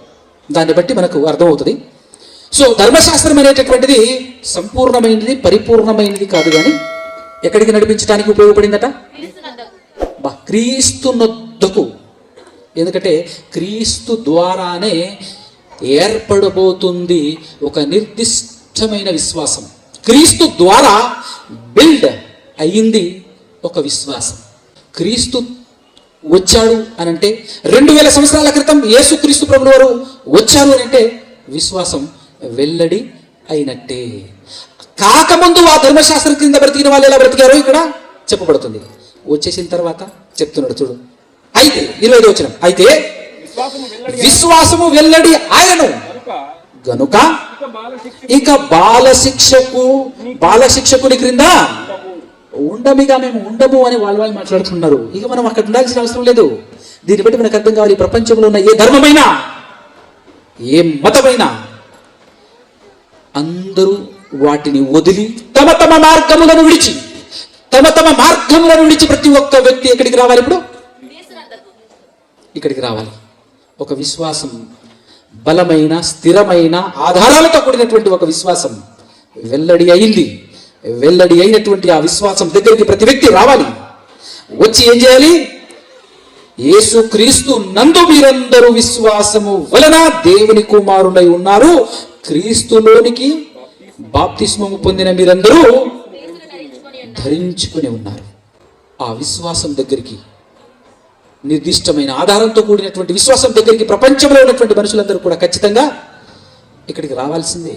దాన్ని బట్టి మనకు అర్థమవుతుంది. సో ధర్మశాస్త్రం అనేటటువంటిది సంపూర్ణమైనది, పరిపూర్ణమైనది కాదు, కానీ ఎక్కడికి నడిపించడానికి ఉపయోగపడిందట? క్రీస్తు నొద్దకు. ఎందుకంటే క్రీస్తు ద్వారానే ఏర్పడబోతుంది ఒక నిర్దిష్టమైన విశ్వాసం. క్రీస్తు ద్వారా బిల్డ్ అయ్యింది ఒక విశ్వాసం. క్రీస్తు వచ్చాడు అని అంటే 2000 సంవత్సరాల క్రితం యేసు క్రీస్తు ప్రభువు వారు వచ్చారు అని అంటే విశ్వాసం వెల్లడి అయినట్టే. కాకముందు ఆ ధర్మశాస్త్రం కింద బ్రతికిన వాళ్ళు ఎలా బ్రతికారో ఇక్కడ చెప్పబడుతుంది. వచ్చేసిన తర్వాత చెప్తున్నాడు చూడు. అయితే 25వ వచనం, అయితే విశ్వాసము వెల్లడి ఆయను గనుక ఇక బాలశిక్షకుడి క్రింద ఉండమిగా మేము ఉండము అని వాళ్ళు మాట్లాడుతున్నారు. ఇక మనం అక్కడ ఉండాల్సిన అవసరం లేదు. దీన్ని బట్టి మనకు అర్థం కావాలి, ప్రపంచంలో ఉన్న ఏ ధర్మమైనా ఏ మతమైనా అందరూ వాటిని వదిలి తమ తమ మార్గములను విడిచి ప్రతి ఒక్క వ్యక్తి ఎక్కడికి రావాలి? ఇప్పుడు ఇక్కడికి రావాలి. ఒక విశ్వాసం, బలమైన స్థిరమైన ఆధారాలతో కూడినటువంటి ఒక విశ్వాసం వెల్లడి అయినటువంటి ఆ విశ్వాసం దగ్గరికి ప్రతి వ్యక్తి రావాలి. వచ్చి ఏం చేయాలి? యేసు క్రీస్తు నందు మీరందరూ విశ్వాసము వలన దేవుని కుమారులై ఉన్నారు, క్రీస్తులోనికి బాప్తిస్మము పొందిన మీరందరూ ధరించుకుని ఉన్నారు. ఆ విశ్వాసం దగ్గరికి, నిర్దిష్టమైన ఆధారంతో కూడినటువంటి విశ్వాసం దగ్గరికి ప్రపంచంలో ఉన్నటువంటి మనుషులందరూ కూడా ఖచ్చితంగా ఇక్కడికి రావాల్సిందే.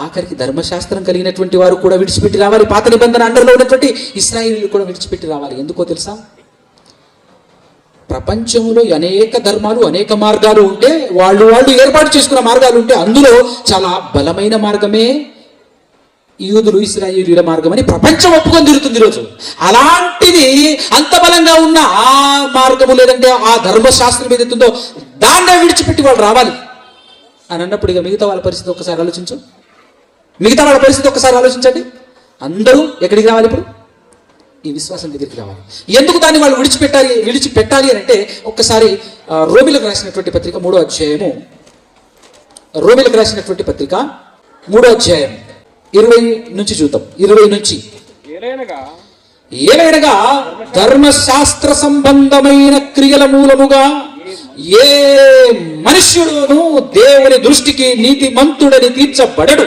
ఆఖరికి ధర్మశాస్త్రం కలిగినటువంటి వారు కూడా విడిచిపెట్టి రావాలి. పాత నిబంధన అండర్లో ఉన్నటువంటి ఇశ్రాయేలీయులు కూడా విడిచిపెట్టి రావాలి. ఎందుకో తెలుసా? ప్రపంచంలో అనేక ధర్మాలు, అనేక మార్గాలు ఉంటే వాళ్ళు ఏర్పాటు చేసుకున్న మార్గాలు ఉంటే అందులో చాలా బలమైన మార్గమే యూదులు, ఇశ్రాయేలీయుల మార్గం అని ప్రపంచం ఒప్పుకొని తిరుగుతుంది ఈరోజు. అలాంటిది అంత బలంగా ఉన్న ఆ మార్గము లేదంటే ఆ ధర్మశాస్త్రం ఏదైతుందో దాన్నే విడిచిపెట్టి వాళ్ళు రావాలి అని అన్నప్పుడు ఇక మిగతా వాళ్ళ పరిస్థితి ఒక్కసారి ఆలోచించండి. అందరూ ఎక్కడికి రావాలి? ఇప్పుడు ఈ విశ్వాసం దగ్గరికి రావాలి. ఎందుకు దాన్ని వాళ్ళు విడిచిపెట్టాలి అని అంటే ఒక్కసారి రోమిలకు రాసినటువంటి పత్రిక 3వ అధ్యాయము, రోమిలకు రాసినటువంటి పత్రిక 3వ అధ్యాయం 20 నుంచి చూద్దాం. 20 నుంచి, ఏలైనగా ధర్మశాస్త్ర సంబంధమైన క్రియల మూలముగా ఏ మనుష్యుడును దేవుని దృష్టికి నీతిమంతుడని తీర్చబడడు.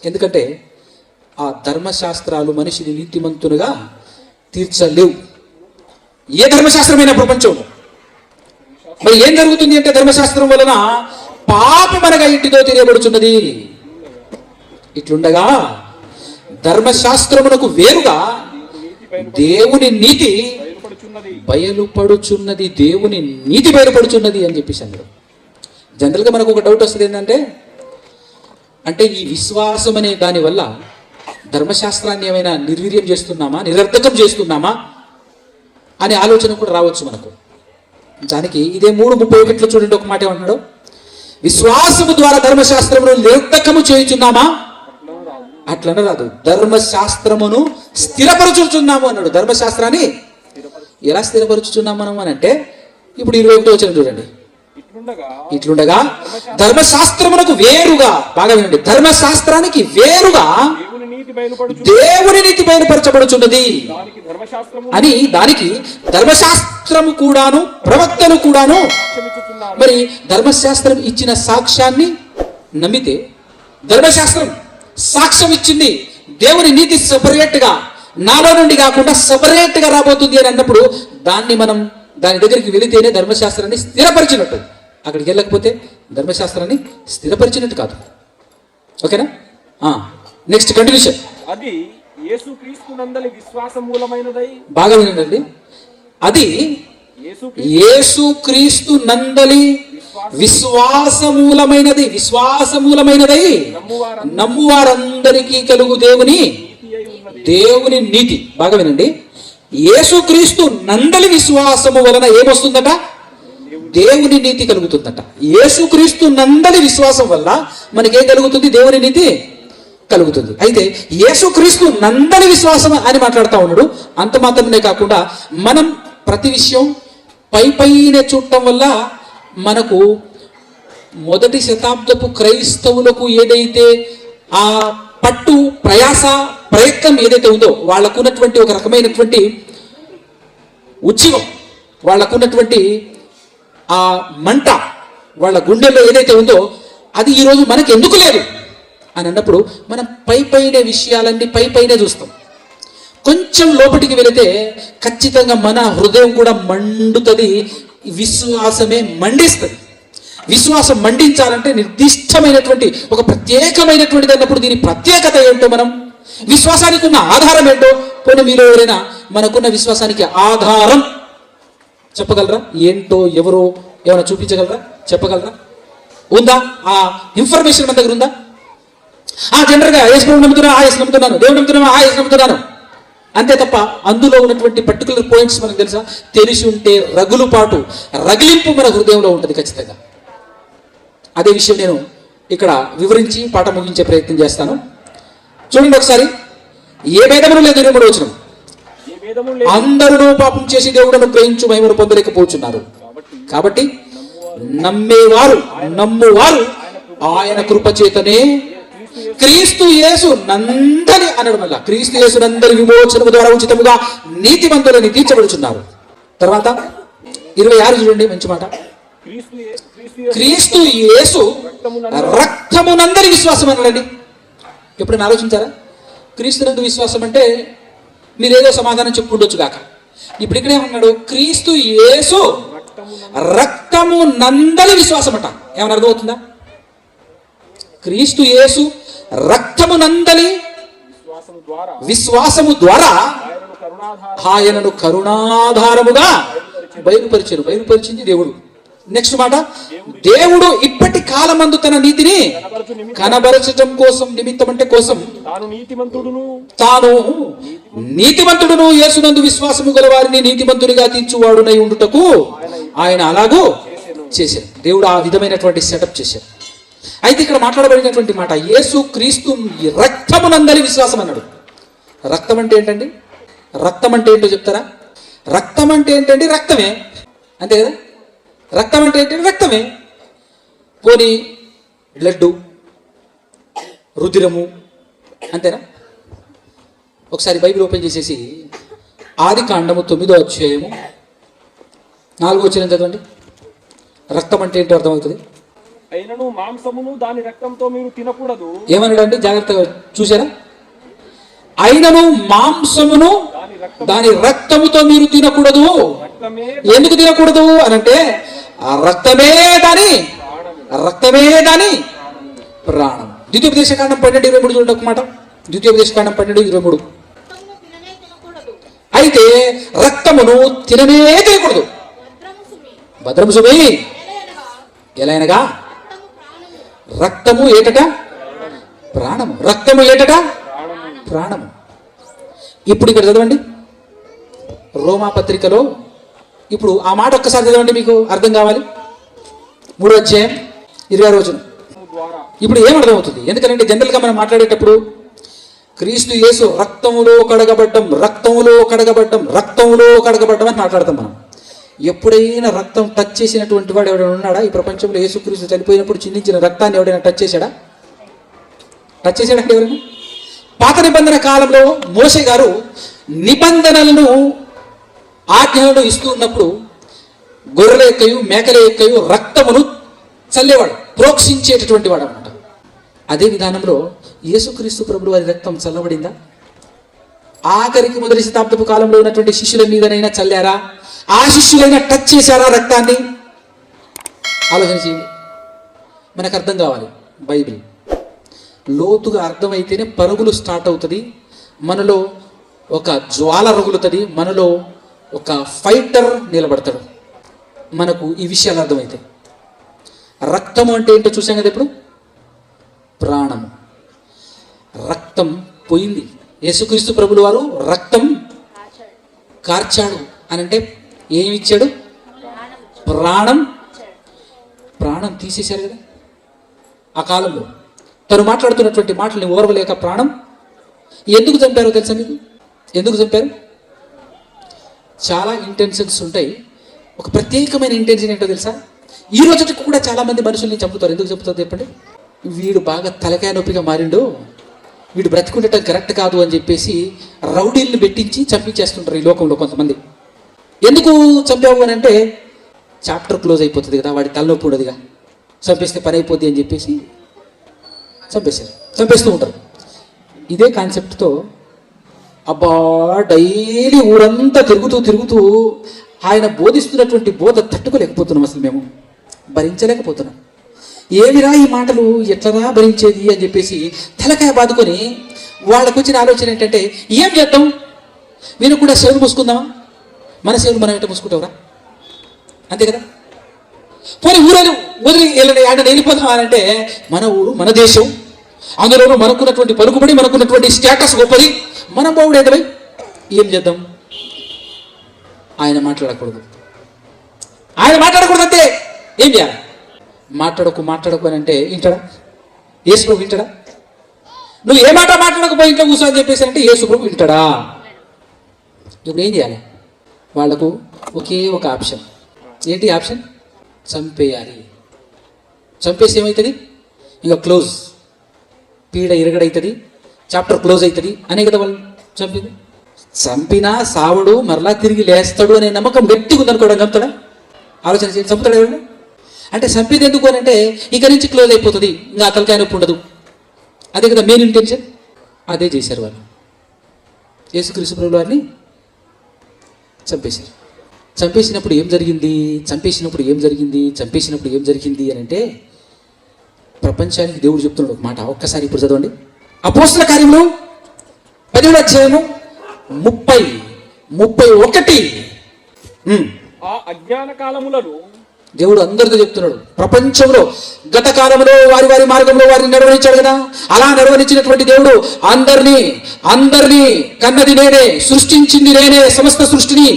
ఎందుకంటే ఆ ధర్మశాస్త్రాలు మనిషిని నీతిమంతునిగా తీర్చలేవు. ఏ ధర్మశాస్త్రమైన ప్రపంచంలో మరి ఏం జరుగుతుంది అంటే ధర్మశాస్త్రం వలన పాపమనగా ఇంటితో తెలియబడుచున్నది. ఇట్లుండగా ధర్మశాస్త్రమునకు వేరుగా దేవుని నీతి బయలుపడుచున్నది. దేవుని నీతి బయలుపడుచున్నది అని చెప్పేసి అన్నారు. జనరల్గా మనకు ఒక డౌట్ వస్తుంది ఏంటంటే, అంటే ఈ విశ్వాసం అనే దాని వల్ల ధర్మశాస్త్రాన్ని ఏమైనా నిర్వీర్యం చేస్తున్నామా, నిరర్ధకం చేస్తున్నామా అనే ఆలోచన కూడా రావచ్చు మనకు. దానికి ఇదే 3:31 చూడండి, ఒక మాట ఏమంటున్నాడు? విశ్వాసము ద్వారా ధర్మశాస్త్రమును నిరర్ధకము చేయుచున్నామా? అట్లనే రాదు, ధర్మశాస్త్రమును స్థిరపరచుచున్నాము అన్నాడు. ధర్మశాస్త్రాన్ని ఎలా స్థిరపరచుచున్నాం మనం అని అంటే ఇప్పుడు 21వ వచనం చూడండి. ఇట్లుండగా ధర్మశాస్త్రమునకు వేరుగా, బాగా వినండి, ధర్మశాస్త్రానికి వేరుగా దేవుని నీతి బయలుపరచబడుచున్నది అని దానికి ధర్మశాస్త్రము కూడాను ప్రవక్తలు కూడాను మరి ధర్మశాస్త్రం ఇచ్చిన సాక్ష్యాన్ని నమ్మితే, ధర్మశాస్త్రం సాక్ష్యం ఇచ్చింది దేవుని నీతి సెపరేట్ గా నాలో నుండి కాకుండా సెపరేట్ గా రాబోతుంది అని అన్నప్పుడు దాన్ని మనం దాని దగ్గరికి వెళితేనే ధర్మశాస్త్రాన్ని స్థిరపరిచినట్టు. అక్కడికి వెళ్ళకపోతే ధర్మశాస్త్రాన్ని స్థిరపరిచినట్టు కాదు. ఓకేనా? Next continuation. అది యేసుక్రీస్తు నందలి విశ్వాస మూలమైనదై, బాగా వినండి, అది యేసుక్రీస్తు నందలి విశ్వాసమూలమైనది, విశ్వాసమూలమైనదై నమ్మువారందరికీ కలుగు దేవుని నీతి. బాగా వినండి, యేసుక్రీస్తు నందలి విశ్వాసము వలన ఏమొస్తుందట? దేవుని నీతి కలుగుతుందట. యేసుక్రీస్తు నందలి విశ్వాసం వల్ల మనకేం కలుగుతుంది? దేవుని నీతి కలుగుతుంది. అయితే యేసుక్రీస్తు నందలి విశ్వాసం అని మాట్లాడుతూ ఉన్నాడు. అంత మాత్రమే కాకుండా మనం ప్రతి విషయం పైన చూడటం వల్ల మనకు మొదటి శతాబ్దపు క్రైస్తవులకు ఏదైతే ఆ పట్టు ప్రయాస ప్రయత్నం ఏదైతే ఉందో, వాళ్ళకున్నటువంటి ఒక రకమైనటువంటి ఉద్యమం, వాళ్ళకున్నటువంటి ఆ మంట వాళ్ళ గుండెల్లో ఏదైతే ఉందో అది ఈరోజు మనకి ఎందుకు లేదు అని అన్నప్పుడు మనం పైన విషయాలన్నీ పైనే చూస్తాం. కొంచెం లోపలికి వెళితే ఖచ్చితంగా మన హృదయం కూడా మండుతుంది. విశ్వాసమే మండిస్తుంది. విశ్వాసం మండించాలంటే నిర్దిష్టమైనటువంటి ఒక ప్రత్యేకమైనటువంటిది అన్నప్పుడు దీని ప్రత్యేకత ఏంటో, మనం విశ్వాసానికి ఉన్న ఆధారం ఏంటో, పోనీ మీలో ఎవరైనా మనకున్న విశ్వాసానికి ఆధారం చెప్పగలరా? ఏంటో, ఎవరో ఏమైనా చూపించగలరా? చెప్పగలరా? ఉందా? ఆ ఇన్ఫర్మేషన్ మన దగ్గర ఉందా? జనరల్గా యేసు నమ్ముతున్నా, యేసు నమ్ముతున్నాను, దేవుడు నమ్ముతున్నా, యేసు నమ్ముతున్నాను అంతే తప్ప అందులో ఉన్నటువంటి పర్టికులర్ పాయింట్స్ మనకు తెలుసా? తెలిసి ఉంటే రగులుపాటు, రగిలింపు మన హృదయంలో ఉంటుంది ఖచ్చితంగా. అదే విషయం నేను ఇక్కడ వివరించి పాట ముగించే ప్రయత్నం చేస్తాను. చూడండి ఒకసారి. ఏ భేదమును లేదు 23వ వచనం. అందరూ పాపం చేసి దేవుడను గ్రహించు మహిమను పొందలేకపోతున్నారు. కాబట్టి నమ్మువారు ఆయన కృప చేతనే క్రీస్తు యేసు నందలి అనడం వల్ల, క్రీస్తు యేసు నందలి విమోచనము ద్వారా ఉచితముగా నీతిమంతులని తీర్చబడుచున్నారు. తర్వాత 26 చూడండి, మంచి మాట. క్రీస్తు యేసు రక్తము నందలి విశ్వాసం అన్నాడండి. ఎప్పుడైనా ఆలోచించారా? క్రీస్తు నందు విశ్వాసం అంటే మీరేదో సమాధానం చెప్పుకుండొచ్చు కాక, ఇప్పుడు ఇక్కడే ఉన్నాడు క్రీస్తు యేసు రక్తము నందలి విశ్వాసం అంట. ఏమన్నా అర్థమవుతుందా? క్రీస్తు యేసు రక్తము నందలి విశ్వాసము ద్వారా ఆయనను కరుణాధారముగా బయలుపరిచింది దేవుడు. నెక్స్ట్ మాట, దేవుడు ఇప్పటి కాలమందు తన నీతిని కనబరచటం కోసం, నిమిత్తం అంటే కోసం, తాను నీతిమంతుడును యేసునందు విశ్వాసము గల వారిని నీతిమంతునిగా తీర్చువాడునై ఉండుటకు ఆయన అలాగూ చేశాడు. దేవుడు ఆ విధమైనటువంటి సెటప్ చేశాడు. అయితే ఇక్కడ మాట్లాడబడినటువంటి మాట, యేసు క్రీస్తు రక్తమునందలి విశ్వాసం అన్నాడు. రక్తం అంటే ఏంటండి? రక్తం అంటే ఏంటో చెప్తారా? రక్తం అంటే ఏంటండి? రక్తమే, అంతే కదా. రక్తం అంటే ఏంటంటే రక్తమే. పోనీ బ్లడ్, రుధిరము, అంతేనా? ఒకసారి బైబిల్ ఓపెన్ చేసేసి ఆదికాండము 9వ అధ్యాయము 4వ వచనం చదవండి. రక్తం అంటే ఏంటో అర్థమవుతుంది. అయినను మాంసమును దాని రక్తంతో మీరు తినకూడదు. ఏమన్నాడండి? జాగ్రత్తగా చూసారా? అయినను మాంసమును దాని రక్తముతో మీరు తినకూడదు. ఎందుకు తినకూడదు అనంటే ఆ రక్తమే దాని ప్రాణం. ద్వితీయోపదేశకాండం 12:23 చూడండి ఒక మాట. ద్వితీయోపదేశకాండం 12:23. అయితే రక్తమును తినకూడదు. భద్రము సుమి. ఎలా అనగా రక్తము ఏటట? ప్రాణము. రక్తము ఏటట? ప్రాణము. ఇప్పుడు ఇక్కడ చదవండి రోమా పత్రికలో. ఇప్పుడు ఆ మాట ఒక్కసారి చదవండి, మీకు అర్థం కావాలి. 3వ అధ్యాయం 26వ వచనం. ఇప్పుడు ఏమర్థమవుతుంది? ఎందుకంటే జనరల్గా మనం మాట్లాడేటప్పుడు క్రీస్తు యేసు రక్తములో కడగబడ్డం అని మాట్లాడతాం మనం. ఎప్పుడైనా రక్తం టచ్ చేసినటువంటి వాడు ఎవడైనా ఉన్నాడా ఈ ప్రపంచంలో? యేసుక్రీస్తు చనిపోయినప్పుడు చిందించిన రక్తాన్ని ఎవడైనా టచ్ చేశాడా? ఎవరైనా? పాత నిబంధన కాలంలో మోషే గారు నిబంధనలను, ఆజ్ఞలను ఇస్తూ ఉన్నప్పుడు గొర్రెల ఎక్కయు మేకల ఎక్కయు రక్తమును చల్లేవాడు, ప్రోక్షించేటటువంటి వాడు అనమాట. అదే విధానంలో యేసుక్రీస్తు ప్రభువు వారి రక్తం చల్లబడిందా? ఆఖరికి మొదటి శతాబ్దపు కాలంలో ఉన్నటువంటి శిష్యుల మీదనైనా చల్లారా? ఆ శిష్యులైనా టచ్ చేశారా రక్తాన్ని? ఆలోచన చేయండి. మనకు అర్థం కావాలి. బైబిల్ లోతుగా అర్థమైతేనే పరుగులు స్టార్ట్ అవుతుంది, మనలో ఒక జ్వాల రగులుతుంది, మనలో ఒక ఫైటర్ నిలబడతాడు. మనకు ఈ విషయాలు అర్థమైతే. రక్తము అంటే ఏంటో చూసాం కదా ఇప్పుడు. ప్రాణము. రక్తం పోయింది. యేసుక్రీస్తు ప్రభుల వారు రక్తం కార్చాడు అని అంటే ఏమి ఇచ్చాడు? ప్రాణం తీసేశారు కదా. ఆ కాలంలో తను మాట్లాడుతున్నటువంటి మాటల్ని ఓర్వలేక ప్రాణం ఎందుకు చంపారో తెలుసా మీకు? ఎందుకు చంపారు? చాలా ఇంటెన్షన్స్ ఉంటాయి. ఒక ప్రత్యేకమైన ఇంటెన్షన్ ఏంటో తెలుసా? ఈ రోజుకి కూడా చాలా మంది మనుషుల్ని చంపుతారు. ఎందుకు చంపుతారు చెప్పండి? వీడు బాగా తలకాయ నొప్పిగా మారిండు, వీడు బ్రతికుండటం కరెక్ట్ కాదు అని చెప్పేసి రౌడీల్ని పెట్టించి చంపించేస్తుంటారు ఈ లోకంలో కొంతమంది. ఎందుకు చంపావు అని అంటే చాప్టర్ క్లోజ్ అయిపోతుంది కదా, వాడి తలనొప్పి ఉండదుగా, చంపేస్తే పని అయిపోద్ది అని చెప్పేసి చంపేస్తూ ఉంటారు. ఇదే కాన్సెప్ట్తో అబ్బా డైలీ ఊరంతా తిరుగుతూ ఆయన బోధిస్తున్నటువంటి బోధ తట్టుకోలేకపోతున్నాం, అసలు మేము భరించలేకపోతున్నాం. ఏమిరా ఈ మాటలు ఎట్లరా భరించేది అని చెప్పేసి తలకాయ బాదుకొని వాళ్ళకు వచ్చిన ఆలోచన ఏంటంటే ఏం చేద్దాం, మీరు కూడా సేవలు మూసుకుందామా? మన సేవలు మనం ఎట్లా మూసుకుంటావురా, అంతే కదా. పోనీ ఊరని వదిలి ఆయన వెళ్ళిపోతామా అంటే మన ఊరు మన దేశం, అందులోనూ మనకున్నటువంటి పలుకుబడి మనకున్నటువంటి స్టేటస్ గొప్పది, మనం బాగుండేది. ఏం చేద్దాం? ఆయన మాట్లాడకూడదు అంతే. ఏం చేయాలి? మాట్లాడకు అని అంటే వింటాడా? యేసు ప్రభు వింటాడా? నువ్వు ఏ మాట మాట్లాడకపోయి ఇంట్లో కూర్చో అని చెప్పేసి అంటే యేసు ప్రభు వింటాడా? ఇప్పుడు ఏం చేయాలి? వాళ్లకు ఒకే ఒక ఆప్షన్. ఏంటి ఆప్షన్? చంపేయాలి. చంపేసి ఏమవుతుంది? ఇంకా క్లోజ్, పీడ ఇరగడవుతుంది, చాప్టర్ క్లోజ్ అవుతుంది అనే కదా వాళ్ళు చంపింది. చంపినా సావుడు మరలా తిరిగి లేస్తాడు అనే నమ్మకం గట్టిగా ఉందనుకోవడం చంపుతాడా? ఆలోచన చేసి చంపుతాడు ఎవరు అంటే చంపేది ఎందుకు అని అంటే ఇక నుంచి క్లోజ్ అయిపోతుంది, ఇంకా తలకాయ నొప్పి ఉండదు. అదే కదా మెయిన్ ఇంటెన్షన్. అదే చేశారు వాళ్ళు. యేసుక్రీస్తు ప్రభువు వారిని చంపేశారు. చంపేసినప్పుడు ఏం జరిగింది అని అంటే ప్రపంచానికి దేవుడు చెప్తున్నాడు ఒక మాట. ఒక్కసారి ఇప్పుడు చదవండి. అపోస్తల కార్యములు 10వ అధ్యాయము 31. ఆ అజ్ఞాన కాలములను దేవుడు అందరితో చెప్తున్నాడు. ప్రపంచంలో గత కాలంలో వారి మార్గంలో వారిని నిర్వహించాడు కదా, అలా నిర్వహించినటువంటి దేవుడు అందరినీ కన్నది నేనే, సృష్టించింది నేనే, సమస్త సృష్టిని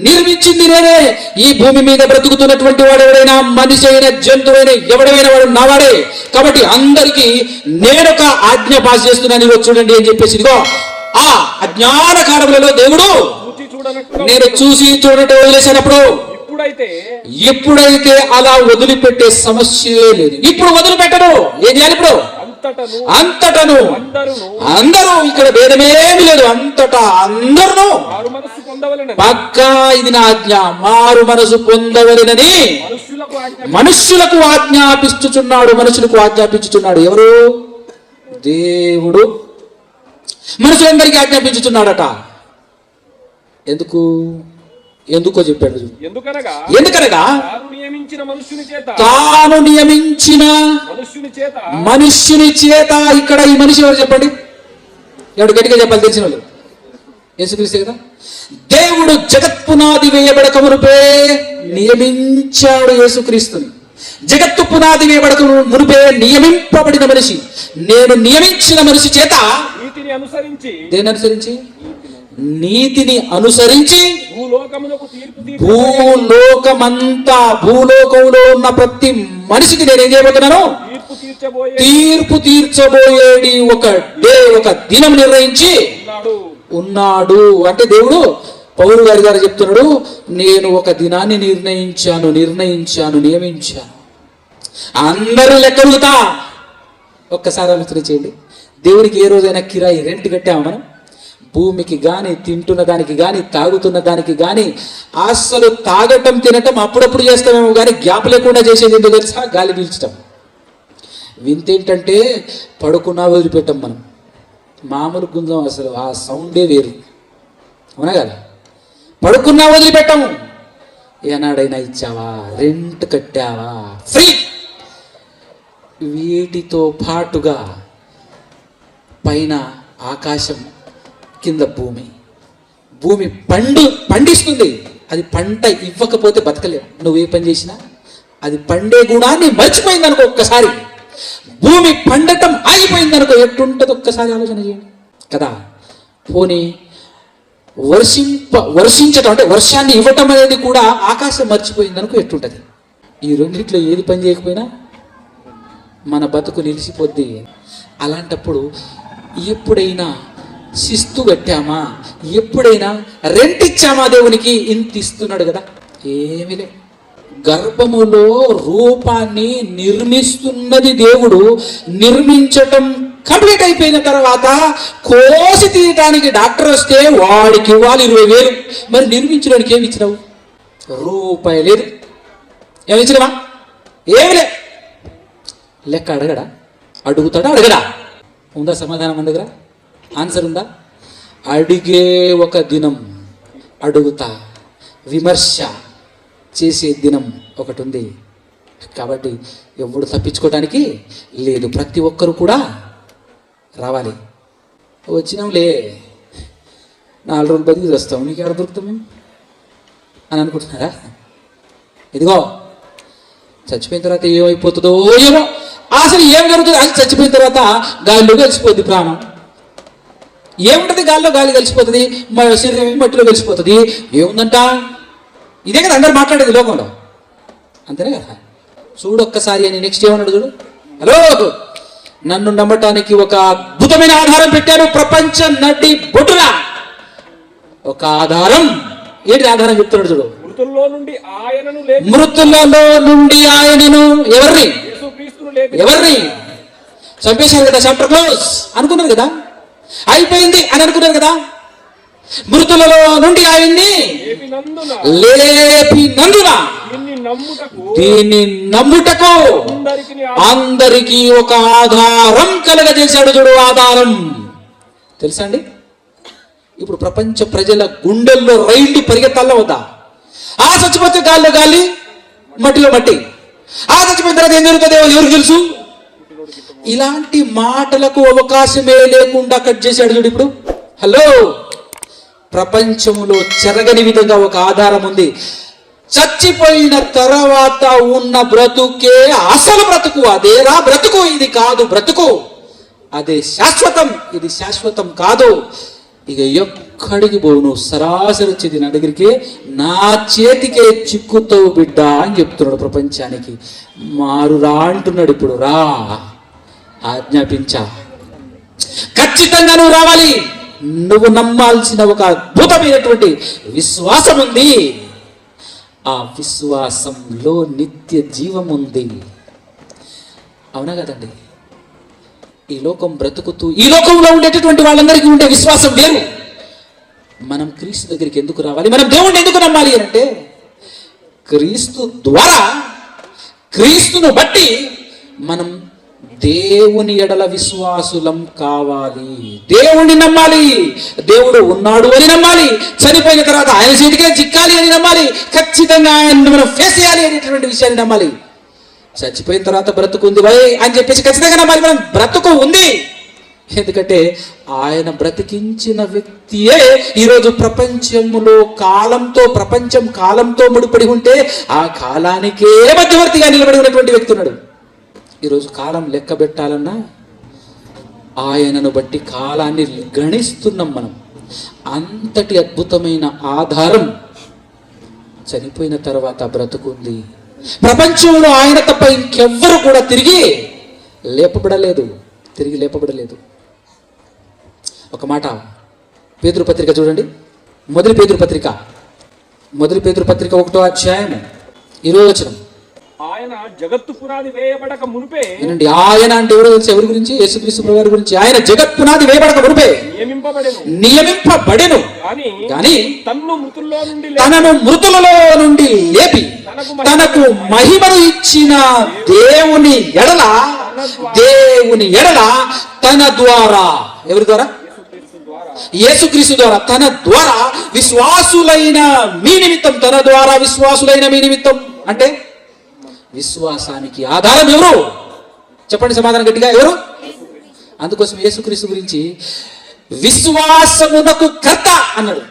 నిర్మించింది నేనే. ఈ భూమి మీద బ్రతుకుతున్నటువంటి వాడు ఎవడైనా, మనిషి అయినా జంతువైనా ఎవడైనా వాడు నావాడే. కాబట్టి అందరికీ నేనొక ఆజ్ఞ పాస్ చేస్తున్నాను చూడండి అని చెప్పేసి ఇదిగో ఆ అజ్ఞాన కాలములలో దేవుడు నేను చూసి చూడటం వదిలేసినప్పుడు ఇప్పుడైతే అలా వదిలిపెట్టే సమస్యే లేదు. ఇప్పుడు వదిలిపెట్టను. ఏం చేయాలి? ఇప్పుడు అంతటను అందరూ, ఇక్కడ భేదమేమి లేదు, అంతటా అందరూ పక్కా ఇది నా ఆజ్ఞ, మారు మనసు పొందవలెనని మనుష్యులకు ఆజ్ఞాపించుచున్నాడు. ఎవరు? దేవుడు మనుషులందరికీ ఆజ్ఞాపించుచున్నాడట. ఎందుకో చెప్పాడు. ఎందుకనగా తాను నియమించిన మనుష్యుని చేత. ఇక్కడ ఈ మనిషి ఎవరు చెప్పండి? ఎవడు గట్టిగా చెప్పాలి తెలిసిన వాళ్ళు? యేసుక్రీస్తే కదా. దేవుడు జగత్పునాది వేయబడక మునుపే నియమించాడు యేసుక్రీస్తుని. జగత్తు పునాది వేయబడక మునుపే నియమింపబడిన మనిషి, నేను నియమించిన మనిషి చేత నీతిని అనుసరించి భూలోకంలో ఉన్న ప్రతి మనిషికి నేను ఏం చేయబోతున్నాను? తీర్పు తీర్చబోయేది ఒక దినం నిర్ణయించి ఉన్నాడు. అంటే దేవుడు పౌలు గారి ద్వారా చెప్తున్నాడు, నేను ఒక దినాన్ని నియమించాను. అందరూ లెక్కలుతా. ఒక్కసారి ఆలోచన చేయండి. దేవుడికి ఏ రోజైనా కిరాయి రెంట్ కట్టామా మనం? భూమికి కానీ, తింటున్న దానికి కానీ, తాగుతున్న దానికి కానీ, అస్సలు తాగటం తినటం అప్పుడప్పుడు చేస్తామేమో కానీ గ్యాప్ లేకుండా చేసేది ఏంటో తెలుసా? గాలి పీల్చటం. వింతేంటంటే పడుకున్నా వదిలిపెట్టాం మనం. మామూలు గుంజం, అసలు ఆ సౌండే వేరు, అవునా కదా? పడుకున్నా వదిలిపెట్టాము. ఏనాడైనా ఇచ్చావా? రెంట్ కట్టావా? ఫ్రీ. వీటితో పాటుగా పైన ఆకాశం, కింద భూమి పండిస్తుంది. అది పంట ఇవ్వకపోతే బతకలేవు. నువ్వు ఏ పని చేసినా అది పండే గుణాన్ని మర్చిపోయింది అనుకో. ఒక్కసారి భూమి పండటం ఆగిపోయింది అనుకో, ఎట్టుంటుంది ఒక్కసారి ఆలోచన చేయండి కదా. పోనీ వర్షించటం అంటే వర్షాన్ని ఇవ్వటం అనేది కూడా ఆకాశం మర్చిపోయింది అనుకో ఎట్టుంటది. ఈ రెండిట్లో ఏది పని చేయకపోయినా మన బతుకు నిలిచిపోద్ది. అలాంటప్పుడు ఎప్పుడైనా శిస్తు కట్టామా, ఎప్పుడైనా రెంట్ ఇచ్చామా దేవునికి? ఇంత ఇస్తున్నాడు కదా, ఏమీ లే. గర్భములో రూపాన్ని నిర్మిస్తున్నది దేవుడు. నిర్మించటం కంప్లీట్ అయిపోయిన తర్వాత కోసి తీయటానికి డాక్టర్ వస్తే వాడికి ఇవ్వాలి 20,000. మరి నిర్మించడానికి ఏమి ఇచ్చినావు? రూపాయి లేదు. ఏమి ఇచ్చినావా? ఏమి లే. లెక్క అడగడా? అడుగుతాడా? అడగడా? ఉందా సమాధానం మన దగ్గర? ఆన్సర్ ఉందా? అడిగే ఒక దినం, అడుగుతా విమర్శ చేసే దినం ఒకటి ఉంది. కాబట్టి ఎవడు తప్పించుకోవటానికి లేదు. ప్రతి ఒక్కరు కూడా రావాలి. వచ్చినాంలే 4 రోజులు బతికి వస్తాం, నీకు ఎక్కడ దొరుకుతాం మేము అని అనుకుంటున్నారా? ఇదిగో చచ్చిపోయిన తర్వాత ఏమైపోతుందో ఏమో. అసలు ఏం జరుగుతుంది? అది చచ్చిపోయిన తర్వాత గాలిలో కలిసిపోద్ది ప్రాణం. ఏముంటుంది? గాలిలో గాలి కలిసిపోతుంది, శరీరం మట్టిలో కలిసిపోతుంది. ఏముందంట? ఇదే కదా అందరు మాట్లాడేది లోకంలో, అంతేనే కదా. చూడు ఒక్కసారి అని నెక్స్ట్ ఏమన్నాడు చూడు. హలో, నన్ను నమ్మటానికి ఒక అద్భుతమైన ఆధారం పెట్టారు ప్రపంచ నటి బొట్టురా. ఒక ఆధారం. ఏంటి ఆధారం చెప్తున్నాడు చూడు. మృతుల్లో నుండి ఆయనను ఎవరిని చంపేశారు కదా, చాప్టర్ క్లోజ్ అనుకున్నారు కదా, అయిపోయింది అని అనుకున్నారు కదా. మృతులలో నుండి ఆయన్ని లేపినందున దీన్ని నమ్ముటకు అందరికీ ఒక ఆధారం కలగజేశాడు చూడు. ఆధారం తెలుసా అండి? ఇప్పుడు ప్రపంచ ప్రజల గుండెల్లో రైళ్లు పరిగెత్తాల్లో వద్దా? ఆ చచ్చిపోతే గాల్లో గాలి, మట్టిలో మట్టి. ఆ చచ్చిపోయిన తర్వాత ఏం జరుగుతుందో ఎవరికి తెలుసు? ఇలాంటి మాటలకు అవకాశమే లేకుండా కట్ చేశాడు చూడు. ఇప్పుడు హలో, ప్రపంచంలో చెరగని విధంగా ఒక ఆధారం ఉంది. చచ్చిపోయిన తర్వాత ఉన్న బ్రతుకే అసలు బ్రతుకు. అదేరా బ్రతుకు, ఇది కాదు బ్రతుకు. అదే శాశ్వతం, ఇది శాశ్వతం కాదు. ఇక ఎక్కడికి పోవు, నువ్వు సరాసరి వచ్చేది నా దగ్గరికి, నా చేతికే చిక్కుతావు బిడ్డ అని చెప్తున్నాడు ప్రపంచానికి. మారురా అంటున్నాడు. ఇప్పుడు రా, ఆజ్ఞాపించా. ఖచ్చితంగా నువ్వు రావాలి. నువ్వు నమ్మాల్సిన ఒక అద్భుతమైనటువంటి విశ్వాసం ఉంది. ఆ విశ్వాసంలో నిత్య జీవం ఉంది. అవునా కదండి? ఈ లోకం బ్రతుకుతూ ఈ లోకంలో ఉండేటటువంటి వాళ్ళందరికీ ఉండే విశ్వాసం వేరు. మనం క్రీస్తు దగ్గరికి ఎందుకు రావాలి? మనం దేవుణ్ణి ఎందుకు నమ్మాలి అంటే, క్రీస్తు ద్వారా, క్రీస్తును బట్టి మనం దేవుని ఎడల విశ్వాసులం కావాలి. దేవుణ్ణి నమ్మాలి. దేవుడు ఉన్నాడు అని నమ్మాలి. చనిపోయిన తర్వాత ఆయన చేతికే చిక్కాలి అని నమ్మాలి. ఖచ్చితంగా ఆయన్ని మనం ఫేస్ చేయాలి అనేటువంటి విషయాన్ని నమ్మాలి. చచ్చిపోయిన తర్వాత బ్రతుకుంది భయ్ అని చెప్పేసి ఖచ్చితంగా నమ్మాలి. మనం బ్రతుకు ఉంది. ఎందుకంటే ఆయన బ్రతికించిన వ్యక్తియే ఈరోజు ప్రపంచంలో ప్రపంచం కాలంతో ముడిపడి ఉంటే ఆ కాలానికే మధ్యవర్తిగా నిలబడి ఉన్నటువంటి వ్యక్తి ఉన్నాడు. ఈరోజు కాలం లెక్క పెట్టాలన్నా ఆయనను బట్టి కాలాన్ని గణిస్తున్నాం మనం. అంతటి అద్భుతమైన ఆధారం. చనిపోయిన తర్వాత బ్రతుకుంది. ప్రపంచంలో ఆయన తప్ప ఇంకెవ్వరు కూడా తిరిగి లేపబడలేదు. ఒక మాట పేతురు పత్రిక చూడండి. మొదటి పేతురు పత్రిక 1వ అధ్యాయం 20వ వచనం. ఆయన జగత్తు పునాది వేయబడక మునుపే. ఆయన అంటే ఎవరో తెలుసు? ఎవరి గురించి? యేసుక్రీస్తు ప్రభువు గారి గురించి. ఆయన జగత్ పునాది వేయబడక మునుపే నియమింపబడెను గాని తనను మృతులలో నుండి లేపి తనకు మహిమను ఇచ్చిన దేవుని ఎడల తన ద్వారా, ఎవరి ద్వారా? యేసుక్రీస్తు ద్వారా, తన ద్వారా విశ్వాసులైన మీ నిమిత్తం అంటే విశ్వాసానికి ఆధారం ఎవరు? చెప్పండి సమాధానం గట్టిగా, ఎవరు? అందుకోసం యేసుక్రీస్తు గురించి విశ్వాసమునకు కర్త అన్నాడు.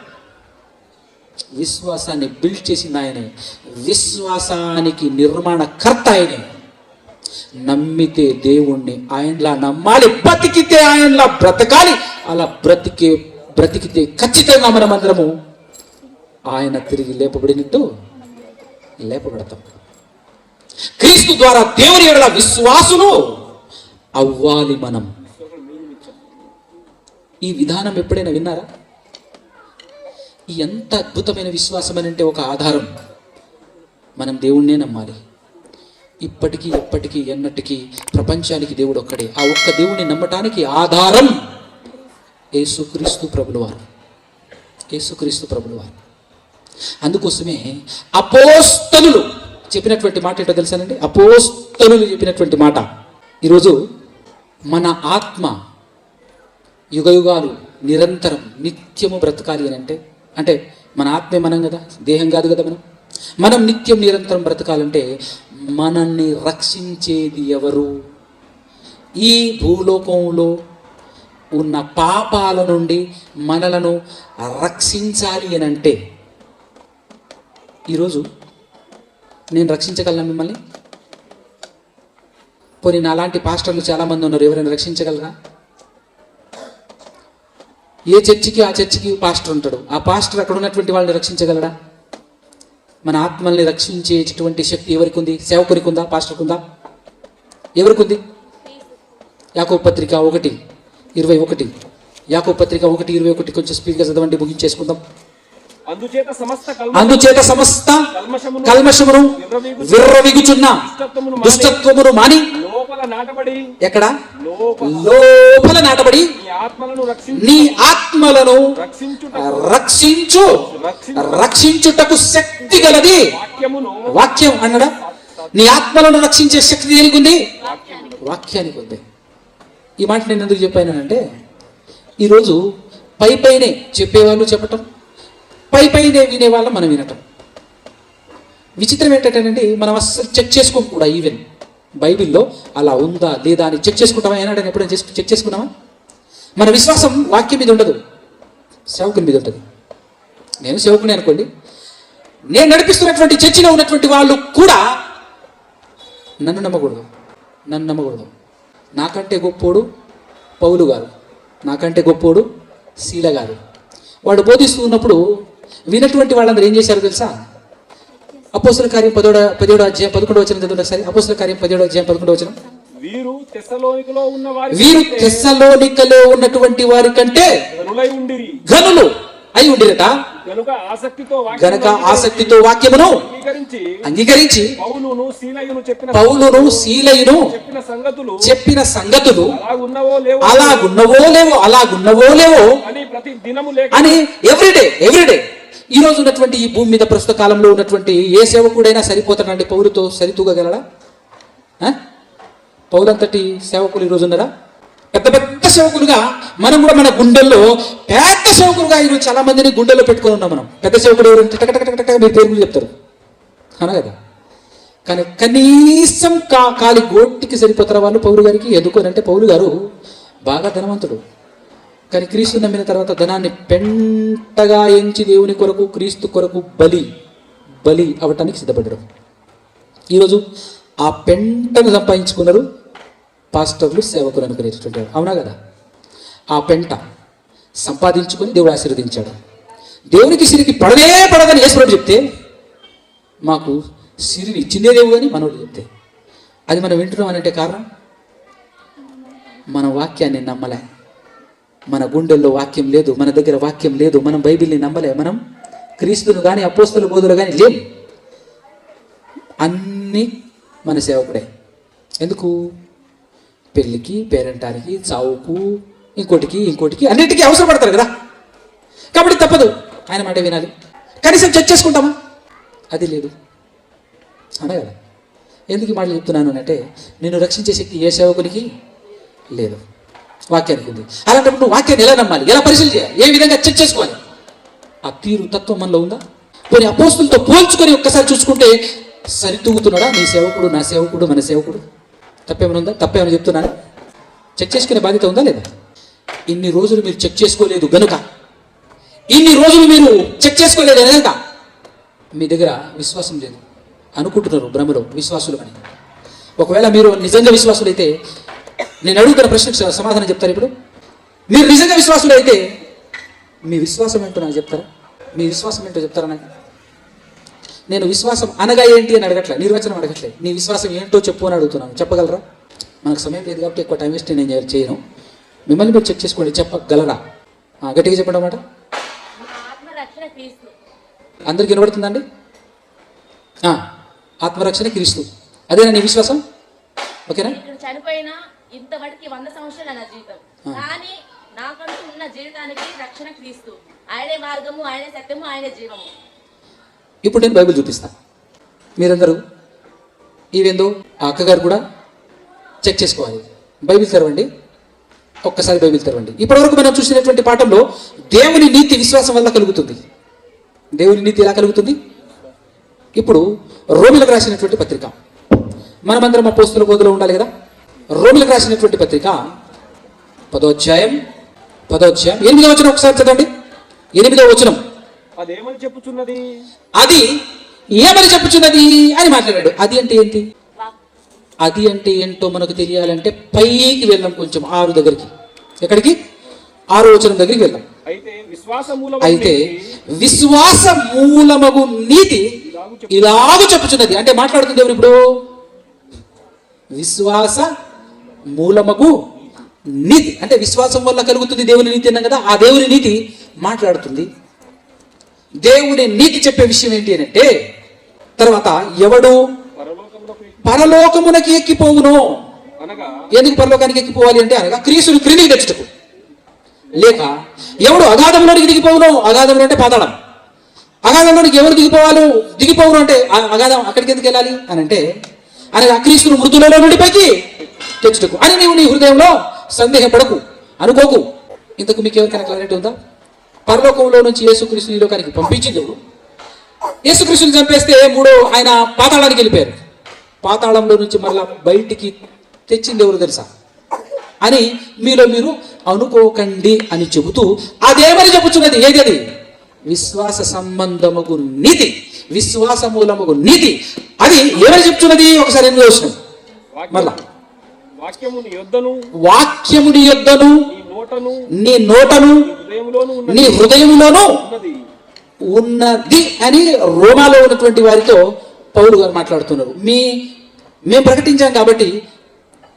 విశ్వాసాన్ని బిల్డ్ చేసింది ఆయనే. విశ్వాసానికి నిర్మాణ కర్త ఆయనే. నమ్మితే దేవుణ్ణి ఆయనలా నమ్మాలి, బతికితే ఆయనలా బ్రతకాలి. అలా బ్రతికితే ఖచ్చితంగా మనమందరము ఆయన తిరిగి లేపబడినట్టు లేపబడతాం. క్రీస్తు ద్వారా దేవుని ఎడల విశ్వాసులు అవ్వాలి మనం. ఈ విధానం ఎప్పుడైనా విన్నారా? ఎంత అద్భుతమైన విశ్వాసం అని అంటే ఒక ఆధారం, మనం దేవుణ్ణే నమ్మాలి. ఇప్పటికీ ఎప్పటికీ ఎన్నటికీ ప్రపంచానికి దేవుడు ఒక్కడే. ఆ ఒక్క దేవుణ్ణి నమ్మటానికి ఆధారం యేసుక్రీస్తు ప్రభులు వారు. యేసుక్రీస్తు ప్రభులు వారు. అందుకోసమే అపోస్తలులు చెప్పినటువంటి మాట ఏంటో తెలుసానండి? అపోస్తలులు చెప్పినటువంటి మాట, ఈరోజు మన ఆత్మ యుగయుగాలు నిరంతరం నిత్యము బ్రతకాలి అని అంటే మన ఆత్మే మనం కదా, దేహం కాదు కదా. మనం నిత్యం నిరంతరం బ్రతకాలంటే మనల్ని రక్షించేది ఎవరు? ఈ భూలోకంలో ఉన్న పాపాల నుండి మనలను రక్షించాలి అని అంటే ఈరోజు నేను రక్షించగలను మిమ్మల్ని? పోనీ నాలాంటి పాస్టర్లు చాలామంది ఉన్నారు, ఎవరైనా రక్షించగలరా? ఏ చర్చికి ఆ చర్చికి పాస్టర్ ఉంటాడు, ఆ పాస్టర్ అక్కడ ఉన్నటువంటి వాళ్ళని రక్షించగలడా? మన ఆత్మల్ని రక్షించేటటువంటి శక్తి ఎవరికి ఉంది? సేవకునికి ఉందా? పాస్టర్కి ఉందా? ఎవరికి ఉంది? యాకోబు పత్రిక 1:21, యాకోబు పత్రిక 1:21 కొంచెం స్పీడ్గా చదవండి, ముగించేసుకుందాం. అందుచేత సమస్త కల్మషమును విర్రవిగుచున్న దుష్టత్వమును మాని ఎక్కడ లోపల నాటబడి నీ ఆత్మలను రక్షించుటకు శక్తి గలది వాక్యం అన్నడా? నీ ఆత్మలను రక్షించే శక్తి దేనికి ఉంది? వాక్యానికి ఉంది. ఈ మాట నేను ఎందుకు చెప్పానంటే, ఈరోజు పైనే చెప్పేవాళ్ళు చెప్పటం, పైనే వినేవాళ్ళం మనం వినటం. విచిత్రం ఏంటంటే మనం అస్సలు చెక్ చేసుకోం కూడా. ఈవెన్ బైబిల్లో అలా ఉందా లేదా అని చెక్ చేసుకుంటామా? ఏనాడని ఎప్పుడైనా చెక్ చేసుకున్నామా? మన విశ్వాసం వాక్యం మీద ఉండదు, సేవకుని మీద ఉంటుంది. నేను సేవకుని అనుకోండి, నేను నడిపిస్తున్నటువంటి చర్చిలో ఉన్నటువంటి వాళ్ళు కూడా నన్ను నమ్మకూడదు. నాకంటే గొప్పోడు పౌలు గారు, నాకంటే గొప్పోడు శీల గారు. వాడు బోధిస్తూ ఉన్నప్పుడు వినటువంటి వాళ్ళందరూ ఏం చేశారు తెలుసా? అపోస్తల కార్యం 17వ అధ్యాయం 11వ వచనం చదవండి ఒకసారి. అపోస్తల కార్యం 17వ అధ్యాయం 11వ వచనం. వీరు తెస్సలోనికలో ఉన్నటువంటి వారి కంటే ఘనులు అయి ఉండిరట. గనుక ఆసక్తితో వాక్యమును అంగీకరించి పౌలును శీలయును చెప్పిన సంగతులు అలాగున్నవో లేవో అని ఎవ్రీడే ఈ రోజు ఉన్నటువంటి ఈ భూమి మీద ప్రస్తుత కాలంలో ఉన్నటువంటి ఏ సేవకుడైనా సరిపోతాడండి? పౌలుతో సరితూగలడా? పౌలంతటి సేవకులు ఈరోజు ఉన్నారా? పెద్ద సేవకులుగా మనం కూడా మన గుండెల్లో పెద్ద సేవకులుగా ఈరోజు చాలా మందిని గుండెల్లో పెట్టుకొని ఉన్నాం మనం. పెద్ద సేవకుడు ఎవరు? టక మీరు పేరు చెప్తారు, అవునా కదా? కానీ కనీసం కాలి గోటికి సరిపోతారు వాళ్ళు పౌలు గారికి. ఎందుకోనంటే పౌలు గారు బాగా ధనవంతుడు, కానీ క్రీస్తు నమ్మిన తర్వాత ధనాన్ని పెంటగా ఎంచి దేవుని కొరకు క్రీస్తు కొరకు బలి అవ్వటానికి సిద్ధపడ్డారు. ఈరోజు ఆ పెంటను సంపాదించుకున్నారు పాస్టర్లు, సేవకులు అనుకునేటటువంటి, అవునా కదా? ఆ పెంట సంపాదించుకొని దేవుడు ఆశీర్వదించాడు. దేవునికి సిరికి పడదని యేసుప్రభువు చెప్తే, మాకు సిరిని ఇచ్చిందే దేవుడు అని మనోడు చెప్తే, అది మనం వింటున్నాం అంటే కారణం మన వాక్యాన్ని నమ్మలే. మన గుండెల్లో వాక్యం లేదు, మన దగ్గర వాక్యం లేదు, మనం బైబిల్ని నమ్మలే, మనం క్రీస్తును కానీ అపోస్తల బోధులు కానీ లేం. అన్నీ మన సేవకుడే. ఎందుకు? పెళ్ళికి, పేరెంటానికి, చావుకు, ఇంకోటికి అన్నిటికీ అవసరపడతారు కదా. కాబట్టి తప్పదు, ఆయన మాట వినాలి. కనీసం చెక్ చేసుకుంటామా? అది లేదు, అనే కదా. ఎందుకు ఈ మాటలు చెప్తున్నాను అంటే, నేను రక్షించే శక్తి ఏ సేవకునికి లేదు, వాక్యానికి ఉంది. అలాంటప్పుడు నువ్వు వాక్యాన్ని ఎలా నమ్మాలి? ఎలా పరిశీలన చేయాలి? ఏ విధంగా చెక్ చేసుకోవాలి? ఆ తీరు తత్వం మనలో ఉందా? కొన్ని అపోస్తులతో పోల్చుకొని ఒక్కసారి చూసుకుంటే సరితూగుతున్నాడా నీ సేవకుడు, నా సేవకుడు, మన సేవకుడు? తప్పేమైనా ఉందా? తప్పేమైనా చెప్తున్నాను? చెక్ చేసుకునే బాధ్యత ఉందా లేదా? ఇన్ని రోజులు మీరు చెక్ చేసుకోలేదు గనుక, ఇన్ని రోజులు మీరు చెక్ చేసుకోలేదు కనుక మీ దగ్గర విశ్వాసం లేదు అనుకుంటున్నారు భ్రమలో విశ్వాసులు అని. ఒకవేళ మీరు నిజంగా విశ్వాసులు అయితే, నేను అడుగుతున్న ప్రశ్నకు సమాధానం చెప్తారు ఇప్పుడు. మీరు నిజంగా విశ్వాసులు అయితే మీ విశ్వాసం ఏంటో నాకు చెప్తారా? మీ విశ్వాసం ఏంటో చెప్తారా నాకు? నేను విశ్వాసం అనగా ఏంటి అని అడగట్లే, నిర్వచనం అడగట్లే. నీ విశ్వాసం ఏంటో చెప్పు అని అడుగుతున్నాను. చెప్పగలరా? మనకు సమయం లేదు కాబట్టి ఎక్కువ టైం వేస్ట్ నేను చేయను. మిమ్మల్ని మీరు చెక్ చేసుకోండి. చెప్పగలరా? గట్టిగా చెప్పండి అన్నమాట. అందరికి వినబడుతుందండి? ఆత్మరక్షణ క్రీస్తు. అదేనా నీ విశ్వాసం? ఓకేనా? చనిపోయినా ఇంతవరకు 100 సంవత్సరాలు నా జీవితం, కానీ నాకంటూ ఉన్న జీవితానికి రక్షణ క్రీస్తు. ఆయనే మార్గము, ఆయనే సత్యము, ఆయనే జీవము. ఇప్పుడు నేను బైబిల్ చూపిస్తాను. మీరందరూ ఈవెందో ఆ అక్కగారు కూడా చెక్ చేసుకోవాలి. బైబిల్ తెరవండి, ఒక్కసారి బైబిల్ తెరవండి. ఇప్పటివరకు మనం చూసినటువంటి పాఠంలో దేవుని నీతి విశ్వాసం వల్ల కలుగుతుంది. దేవుని నీతి ఎలా కలుగుతుంది? ఇప్పుడు రోమిలకు రాసినటువంటి పత్రిక, మనమందరం అపోస్తలుల బోధలో ఉండాలి కదా. రోమిలకు రాసినటువంటి పత్రిక 10వ అధ్యాయం 8వ వచనం ఒకసారి చదవండి. 8వ వచనం. అది ఏమని చెప్పుచున్నది అని మాట్లాడాడు. అది అంటే ఏంటి? అది అంటే ఏంటో మనకు తెలియాలంటే పైకి వెళ్దాం కొంచెం, 6 దగ్గరికి. ఎక్కడికి? 6వ వచనం దగ్గరికి వెళ్దాం. అయితే విశ్వాస మూలమగు నీతి ఇలాగ చెప్పుచున్నది. అంటే మాట్లాడుతుంది ఎవరు ఇప్పుడు? విశ్వాస మూలమగు నీతి అంటే విశ్వాసం వల్ల కలుగుతుంది దేవుని నీతి అన్నాం కదా. ఆ దేవుని నీతి మాట్లాడుతుంది. దేవుని నీతి చెప్పే విషయం ఏంటి అంటే, తర్వాత ఎవడు పరలోకమునకి ఎక్కిపోవును. ఎందుకు పరలోకానికి ఎక్కిపోవాలి అంటే, అనగా క్రీస్తుని క్రిందికి తెచ్చుటకు. లేక ఎవడు అగాధంలోనికి దిగిపోవును. అగాధంలో అంటే పాతాళం. అగాధంలోనికి ఎవరు దిగిపోవును అంటే అగాధం అక్కడికి ఎందుకు వెళ్ళాలి అని అంటే, అనగా క్రీస్తును మృతులలో నుండి పైకి తెచ్చుటకు అని నీవు నీ హృదయంలో సందేహపడకు, అనుకోకు. ఇంతకు మీకు ఎవరికైనా క్లారిటీ ఉందా? పరలోకంలో నుంచి యేసుక్రీస్తుని ఈ లోకానికి పంపించింది ఎవరు? యేసుక్రీస్తుని చంపేస్తే ఆయన పాతాళానికి వెళ్ళిపోయారు. పాతాళంలో నుంచి మళ్ళా బయటికి తెచ్చింది ఎవరు తెలుసా అని మీలో మీరు అనుకోకండి అని చెబుతూ అదేమని చెప్పుచున్నది. ఏది అది? విశ్వాస సంబంధముగు నీతి, విశ్వాస మూలముగు నీతి. అది ఏమని చెప్తున్నది? ఒకసారి 8వ వచనం మళ్ళా. వాక్యముని యొద్దను నీ నోటను నీ హృదయములోను ఉన్నది అని రోమాలో ఉన్నటువంటి వారితో పౌలు గారు మాట్లాడుతున్నారు. మేము ప్రకటించాం కాబట్టి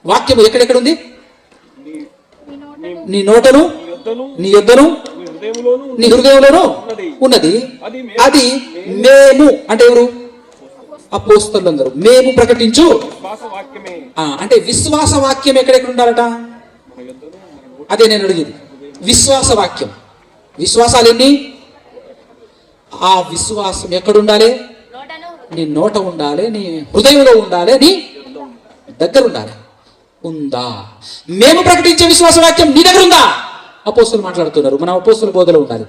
వాక్యము ఎక్కడెక్కడ ఉంది? నీ నోటను నీ యొద్దను నీ హృదయంలోను ఉన్నది. అది మేము అంటే ఎవరు? అపోస్తలులందరూ మేము ప్రకటించు. అంటే విశ్వాస వాక్యం ఎక్కడెక్కడ ఉండాలట? అదే నేను అడిగేది. విశ్వాస వాక్యం. విశ్వాసాలు ఎన్ని? ఆ విశ్వాసం ఎక్కడుండాలి? నీ నోట ఉండాలి, నీ హృదయంలో ఉండాలి, నీ దగ్గర ఉండాలి. ఉందా? మేము ప్రకటించే విశ్వాస వాక్యం నీ దగ్గర ఉందా? అపోస్తులు మాట్లాడుతున్నారు. మన అపోస్తుల బోధలో ఉండాలి.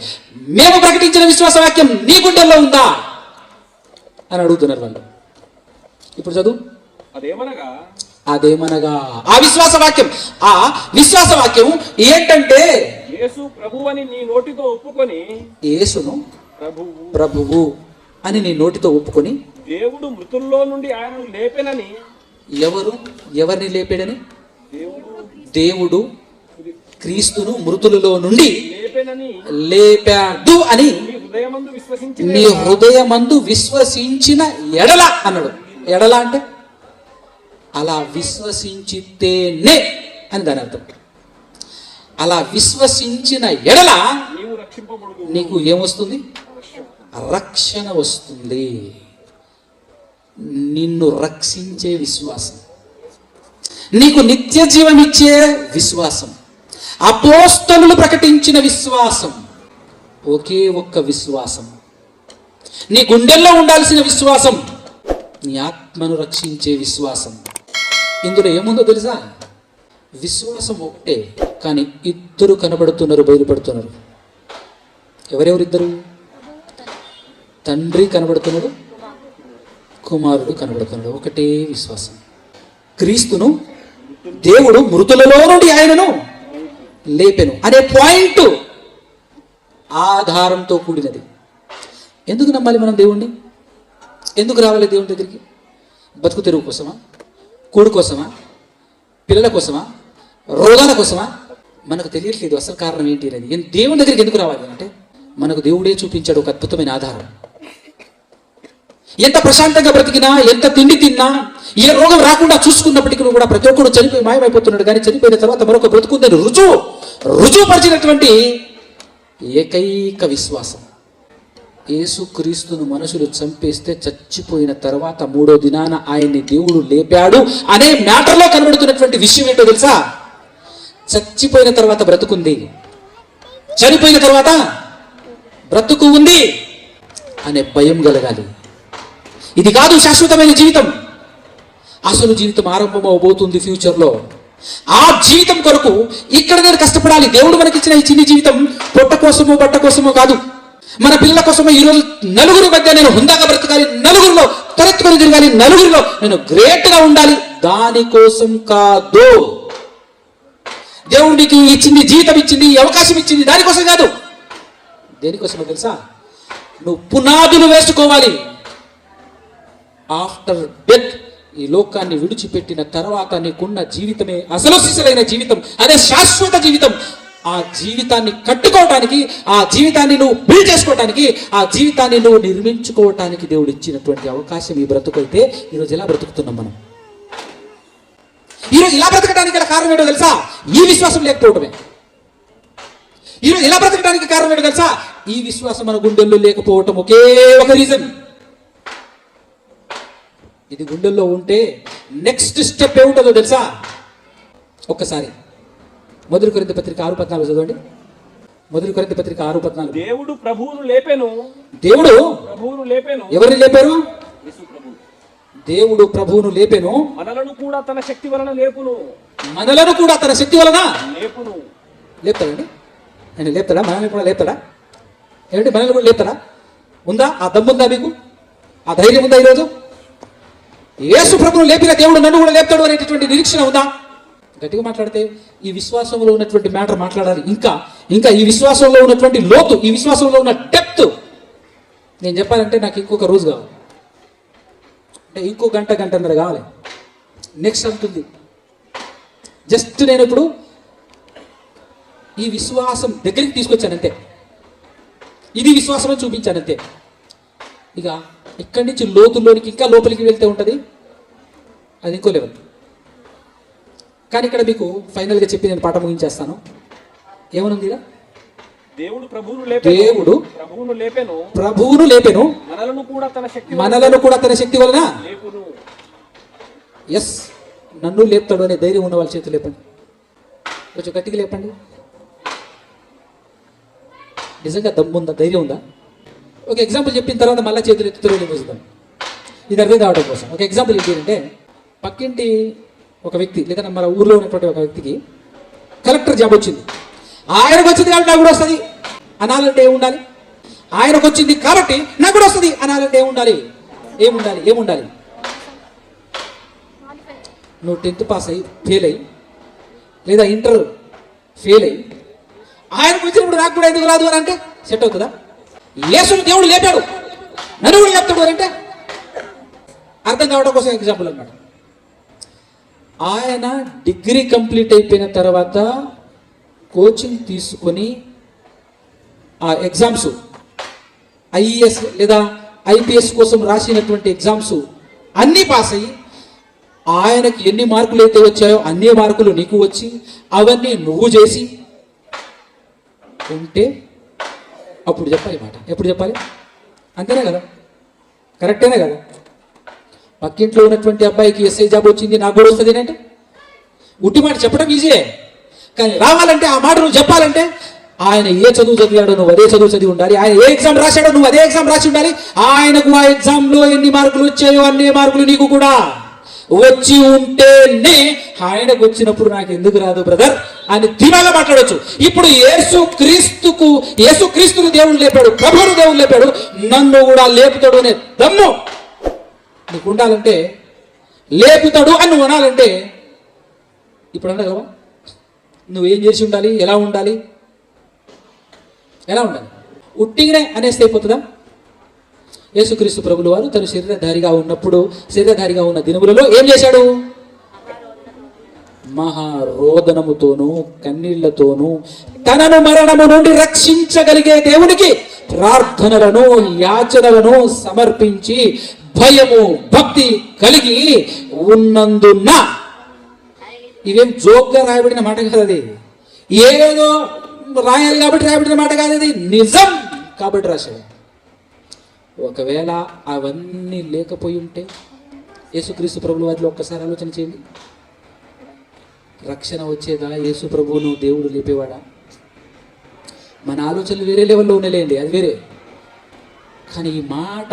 మేము ప్రకటించిన విశ్వాస వాక్యం నీ గుండెల్లో ఉందా అని అడుగుతున్నారు వాళ్ళు. ఇప్పుడు చదువు. అదేమనగా ఆ విశ్వాస వాక్యం. ఆ విశ్వాస వాక్యం ఏంటంటే, యేసు ప్రభువని నీ నోటితో ఒప్పుకొని, యేసును ప్రభువు అని నీ నోటితో ఒప్పుకొని, దేవుడు మృతుల్లో నుండి ఆయనను లేపెనని. ఎవరిని లేపాడని? దేవుడు క్రీస్తును మృతులలో నుండి లేపాడు అని నీ హృదయమందు విశ్వసించిన ఎడల అన్నాడు. ఎడల అంటే అలా విశ్వసించితేనే అని దాని అర్థం. అలా విశ్వసించిన ఎడల నీకు ఏమొస్తుంది? రక్షణ వస్తుంది. నిన్ను రక్షించే విశ్వాసం, నీకు నిత్య జీవం ఇచ్చే విశ్వాసం, అపోస్తలులు ప్రకటించిన విశ్వాసం, ఒకే ఒక్క విశ్వాసం, నీ గుండెల్లో ఉండాల్సిన విశ్వాసం, నీ ఆత్మను రక్షించే విశ్వాసం. ఇందులో ఏముందో తెలుసా? విశ్వాసం ఒకటే, కానీ ఇద్దరు కనబడుతున్నారు, బయలుపడుతున్నారు. ఎవరెవరు ఇద్దరు? తండ్రి కనబడుతున్నాడు, కుమారుడు కనబడుతున్నాడు. ఒకటే విశ్వాసం. క్రీస్తును దేవుడు మృతులలో నుండి ఆయనను లేపెను అనే పాయింట్ ఆధారంతో కూడినది. ఎందుకు నమ్మాలి మనం దేవుణ్ణి? ఎందుకు రావాలి దేవుని దగ్గరికి? బతుకు తెరువు కోసమా? కూడు కోసమా? పిల్లల కోసమా? రోగాల కోసమా? మనకు తెలియట్లేదు అసలు కారణం ఏంటి అనేది. దేవుని దగ్గరికి ఎందుకు రావాలి అంటే మనకు దేవుడే చూపించాడు ఒక అద్భుతమైన ఆధారం. ఎంత ప్రశాంతంగా బ్రతికినా, ఎంత తిండి తిన్నా, ఏ రోగం రాకుండా చూసుకున్నప్పటికీ కూడా ప్రతి ఒక్కరు చనిపోయి మాయమైపోతున్నాడు. కానీ చనిపోయిన తర్వాత మరొక బ్రతుకుందని రుజువుపరిచినటువంటి ఏకైక విశ్వాసం, యేసుక్రీస్తును మనుషులు చంపేస్తే చచ్చిపోయిన తర్వాత 3వ దినాన ఆయన్ని దేవుడు లేపాడు అనే మ్యాటర్లో కనబడుతున్నటువంటి విషయం ఏంటో తెలుసా? చచ్చిపోయిన తర్వాత బ్రతుకుంది, చనిపోయిన తర్వాత బ్రతుకు ఉంది అనే భయం కలగాలి. ఇది కాదు శాశ్వతమైన జీవితం. అసలు జీవితం ఆరంభం అవబోతుంది ఫ్యూచర్లో. ఆ జీవితం కొరకు ఇక్కడ నేను కష్టపడాలి. దేవుడు మనకిచ్చిన ఈ చిన్ని జీవితం పొట్ట కోసమో బట్ట కోసమో కాదు, మన పిల్లల కోసమో. ఈరోజు నలుగురి మధ్య నేను హుందాగా బ్రతకాలి, నలుగురిలో తలెత్తుకొని తిరగాలి, నలుగురిలో నేను గ్రేట్గా ఉండాలి, దానికోసం కాదు. దేవుడు నీకు ఇచ్చింది, జీవితం ఇచ్చింది, అవకాశం ఇచ్చింది, దానికోసం కాదు. దేనికోసమో తెలుసా? నువ్వు పునాదులు వేసుకోవాలి. ఆఫ్టర్ డెత్, ఈ లోకాన్ని విడిచిపెట్టిన తర్వాత నీకున్న జీవితమే అసలు సిసలైన జీవితం, అదే శాశ్వత జీవితం. ఆ జీవితాన్ని కట్టుకోవటానికి, ఆ జీవితాన్ని నువ్వు బిల్డ్ చేసుకోవటానికి, ఆ జీవితాన్ని నువ్వు నిర్మించుకోవటానికి దేవుడు ఇచ్చినటువంటి అవకాశం ఈ బ్రతుకైతే ఈరోజు ఎలా బ్రతుకుతున్నాం మనం? ఈరోజు ఇలా బ్రతకడానికి గల కారణం ఏంటో తెలుసా? ఈ విశ్వాసం లేకపోవడమే. ఈరోజు ఇలా బ్రతకడానికి కారణం ఏంటో తెలుసా? ఈ విశ్వాసం మన గుండెల్లో లేకపోవటం ఒకే ఒక రీజన్. ఇది గుండెల్లో ఉంటే నెక్స్ట్ స్టెప్ ఏముంటుందో తెలుసా? ఒక్కసారి 1 కొరింథీ పత్రిక 6:14 చదవండి. 1 కొరింథీ పత్రిక 6:14. దేవుడు ప్రభువును లేపెను. దేవుడు ప్రభువును లేపెను. ఎవరిని లేపారు? యేసు ప్రభువు. దేవుడు ప్రభువును లేపెను. మనలను కూడా తన శక్తి వలన లేపును. మనలను కూడా తన శక్తి వలన లేపును. లేపుతాడండి. ఆయన లేపుతాడా? మనల్ని కూడా లేపుతాడా? ఏమిటి, మనల్ని కూడా లేపుతాడా? ఉందా? ఆ దమ్ముందా మీకు? ఆ ధైర్యం ఉందా? ఈరోజు యేసు ప్రభువును లేపిన దేవుడు నన్ను కూడా లేపుతాడు అనేటటువంటి నిరీక్షణ ఉందా? గట్టిగా మాట్లాడితే ఈ విశ్వాసంలో ఉన్నటువంటి మ్యాటర్ మాట్లాడాలి. ఇంకా ఈ విశ్వాసంలో ఉన్నటువంటి లోతు, ఈ విశ్వాసంలో ఉన్న డెప్త్ నేను చెప్పాలంటే నాకు ఇంకొక రోజు కావాలి, అంటే ఇంకో గంటన్నర కావాలి. నెక్స్ట్ అంటుంది. జస్ట్ నేను ఇప్పుడు ఈ విశ్వాసం దగ్గరికి తీసుకొచ్చానంతే, ఇది విశ్వాసం చూపించానంతే. ఇక ఇక్కడి నుంచి లోతుల్లోనికి ఇంకా లోపలికి వెళ్తే ఉంటుంది, అది ఇంకో లెవెల్. కానీ ఇక్కడ మీకు ఫైనల్గా చెప్పి నేను పాఠం ముగించేస్తాను. ఏమనుంది? దేవుడు ప్రభువును లేపెను. దేవుడు ప్రభువును లేపెను. మనలను కూడా తన శక్తి వలన లేపును. ఎస్, నన్ను లేపుతాడు అనే ధైర్యం ఉన్న వాళ్ళ చేతులు లేపండి, కొంచెం గట్టిగా లేపండి. నిజంగా దమ్ముందా, ధైర్యం ఉందా? ఒక ఎగ్జాంపుల్ చెప్పిన తర్వాత మళ్ళీ చేతులు ఎత్తుతూ చూద్దాం. ఇది అర్థం కావడం కోసం ఒక ఎగ్జాంపుల్ ఏంటంటే, పక్కింటి ఒక వ్యక్తి లేదా మన ఊర్లో ఉన్నటువంటి ఒక వ్యక్తికి కలెక్టర్ జాబ్ వచ్చింది. ఆయనకు వచ్చింది కాబట్టి నాకు కూడా వస్తుంది అనాలంటే ఏముండాలి? ఆయనకు వచ్చింది కాబట్టి నాకు కూడా వస్తుంది అనాలంటే ఏముండాలి? నువ్వు 10th పాస్ అయ్యి ఫెయిల్ అయ్యి లేదా ఇంటర్ ఫెయిల్ అయ్యి ఆయనకు వచ్చినప్పుడు నాకు కూడా ఎందుకు రాదు అని అంటే సెట్ అవుతుందా? యేసుని దేవుడు లేపాడు, నన్ను కూడా లేపుతాడు అని అంటే అర్థం కావడం కోసం ఎగ్జాంపుల్ అన్నమాట. ఆయన డిగ్రీ కంప్లీట్ అయిపోయిన తర్వాత కోచింగ్ తీసుకొని ఆ ఎగ్జామ్స్ ఐఏఎస్ లేదా ఐపీఎస్ కోసం రాసినటువంటి ఎగ్జామ్స్ అన్నీ పాస్ అయ్యి ఆయనకి ఎన్ని మార్కులు అయితే వచ్చాయో అన్ని మార్కులు నీకు వచ్చి అవన్నీ నువ్వు చేసి ఉంటే అప్పుడు చెప్పాలి మాట. ఎప్పుడు చెప్పాలి? అంతేనే కదా? కరెక్టేనే కదా? పక్కింట్లో ఉన్నటువంటి అబ్బాయికి ఎస్ఐ జాబ్ వచ్చింది, నాకు కూడా వస్తుంది అంటే ఉట్టి మాట చెప్పడం ఈజీయే, కానీ రావాలంటే ఆ మాట నువ్వు చెప్పాలంటే ఆయన ఏ చదువు చదివాడో నువ్వు అదే చదువు చదివి ఉండాలి, ఆయన ఏ ఎగ్జామ్ రాశాడో నువ్వు అదే ఎగ్జామ్ రాసి ఉండాలి. ఆయనకు ఆ ఎగ్జామ్లో ఎన్ని మార్కులు వచ్చాయో అన్ని మార్కులు నీకు కూడా వచ్చి ఉంటేనే ఆయనకు వచ్చినప్పుడు నాకు ఎందుకు రాదు బ్రదర్ అని ధీమాగా మాట్లాడొచ్చు. ఇప్పుడు యేసుక్రీస్తును దేవుడు లేపాడు, ప్రభువును దేవుడు లేపాడు, నన్ను కూడా లేపుతాడు అనే దమ్ము నీకు ఉండాలంటే, లేపుతాడు అని నువ్వు అనాలంటే ఇప్పుడు అనగలవా? నువ్వేం చేసి ఉండాలి? ఎలా ఉండాలి? ఉట్టిగానే అనేస్తే అయిపోతుందా? యేసుక్రీస్తు ప్రభులు వారు తను శరీరధారిగా ఉన్న దినములలో ఏం చేశాడు? మహారోదనముతోనూ కన్నీళ్లతోనూ తనను మరణము నుండి రక్షించగలిగే దేవునికి ప్రార్థనలను యాచనలను సమర్పించి భయము భక్తి కలిగి ఉన్నందున, ఇవేం జోక్గా రాయబడిన మాట కాదు, అది ఏదో రాయాలి కాబట్టి రాయబడిన మాట కాదు, అది నిజం కాబట్టి రాశాడు. ఒకవేళ అవన్నీ లేకపోయి ఉంటే యేసుక్రీస్తు ప్రభువు వారిలో ఒక్కసారి ఆలోచన చేయండి. రక్షణ వచ్చేదా? యేసు ప్రభువును దేవుడు లేపేవాడా? మన ఆలోచనలు వేరే లెవెల్లో ఉండలేండి, అది వేరే. కానీ ఈ మాట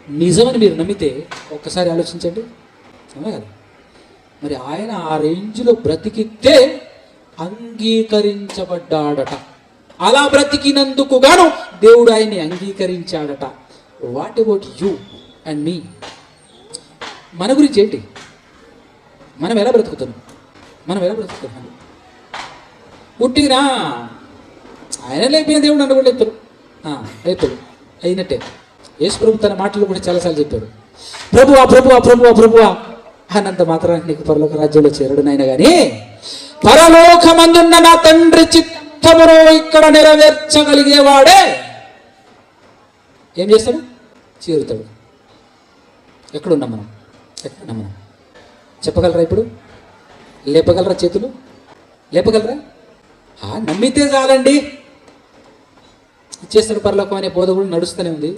నిజమని మీరు నమ్మితే ఒక్కసారి ఆలోచించండి, అవునా కదా? మరి ఆయన ఆ రేంజ్లో బ్రతికితే అంగీకరించబడ్డాడట. అలా బ్రతికినందుకు గాను దేవుడు ఆయన్ని అంగీకరించాడట. వాట్ అబౌట్ యూ అండ్ మీ? మన గురించి ఏంటి? మనం ఎలా బ్రతుకుతున్నాం? పుట్టినా ఆయన లేపిన దేవుడు నన్ను కూడా లేపుతాడు అయినట్టే. యేసు ప్రభు తన మాటలు కూడా చాలాసార్లు చెప్పాడు, ప్రభువా ప్రభువా ప్రభువా ప్రభువా అన్నంత మాత్రానికి నీకు పరలోక రాజ్యంలో చేరడు నాయన, కానీ పరలోకమందున్న నా తండ్రి చిత్తమును ఇక్కడ నెరవేర్చగలిగేవాడే ఏం చేస్తాడు? చేరుతాడు. ఎక్కడున్నాం మనం? చెప్పగలరా? ఇప్పుడు లేపగలరా? చేతులు లేపగలరా? నమ్మితే చాలండి, ఇచ్చేస్తాడు పరలోకం అనే బోధ కూడా నడుస్తూనే ఉంది.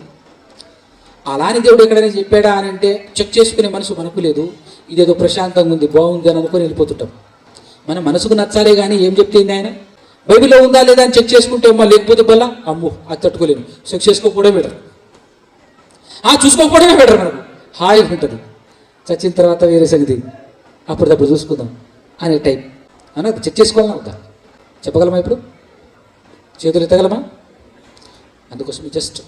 అలాని దేవుడు ఎక్కడైనా చెప్పాడా అని అంటే చెక్ చేసుకునే మనసు మనకు లేదు. ఇదేదో ప్రశాంతంగా ఉంది, బాగుంది అని అనుకుని వెళ్ళిపోతుంటాం. మన మనసుకు నచ్చాలే కానీ ఏం చెప్తుంది ఆయన? బైబిల్లో ఉందా లేదా అని చెక్ చేసుకుంటే అమ్మా, లేకపోతే బల్ల అమ్మో అది తట్టుకోలేను, చెక్ చేసుకోకపోవడం బెటర్, చూసుకోకపోవడమే బెటర్. మనకు హాయిగా ఉంటుంది. చచ్చిన తర్వాత వేరే సంగతి, అప్పటిదప్పుడు చూసుకుందాం అనే టైం అని చెక్ చేసుకోవాలని అవుతా. చెప్పగలమా? ఇప్పుడు చేతులు ఎత్తగలమా? అందుకోసం జస్ట్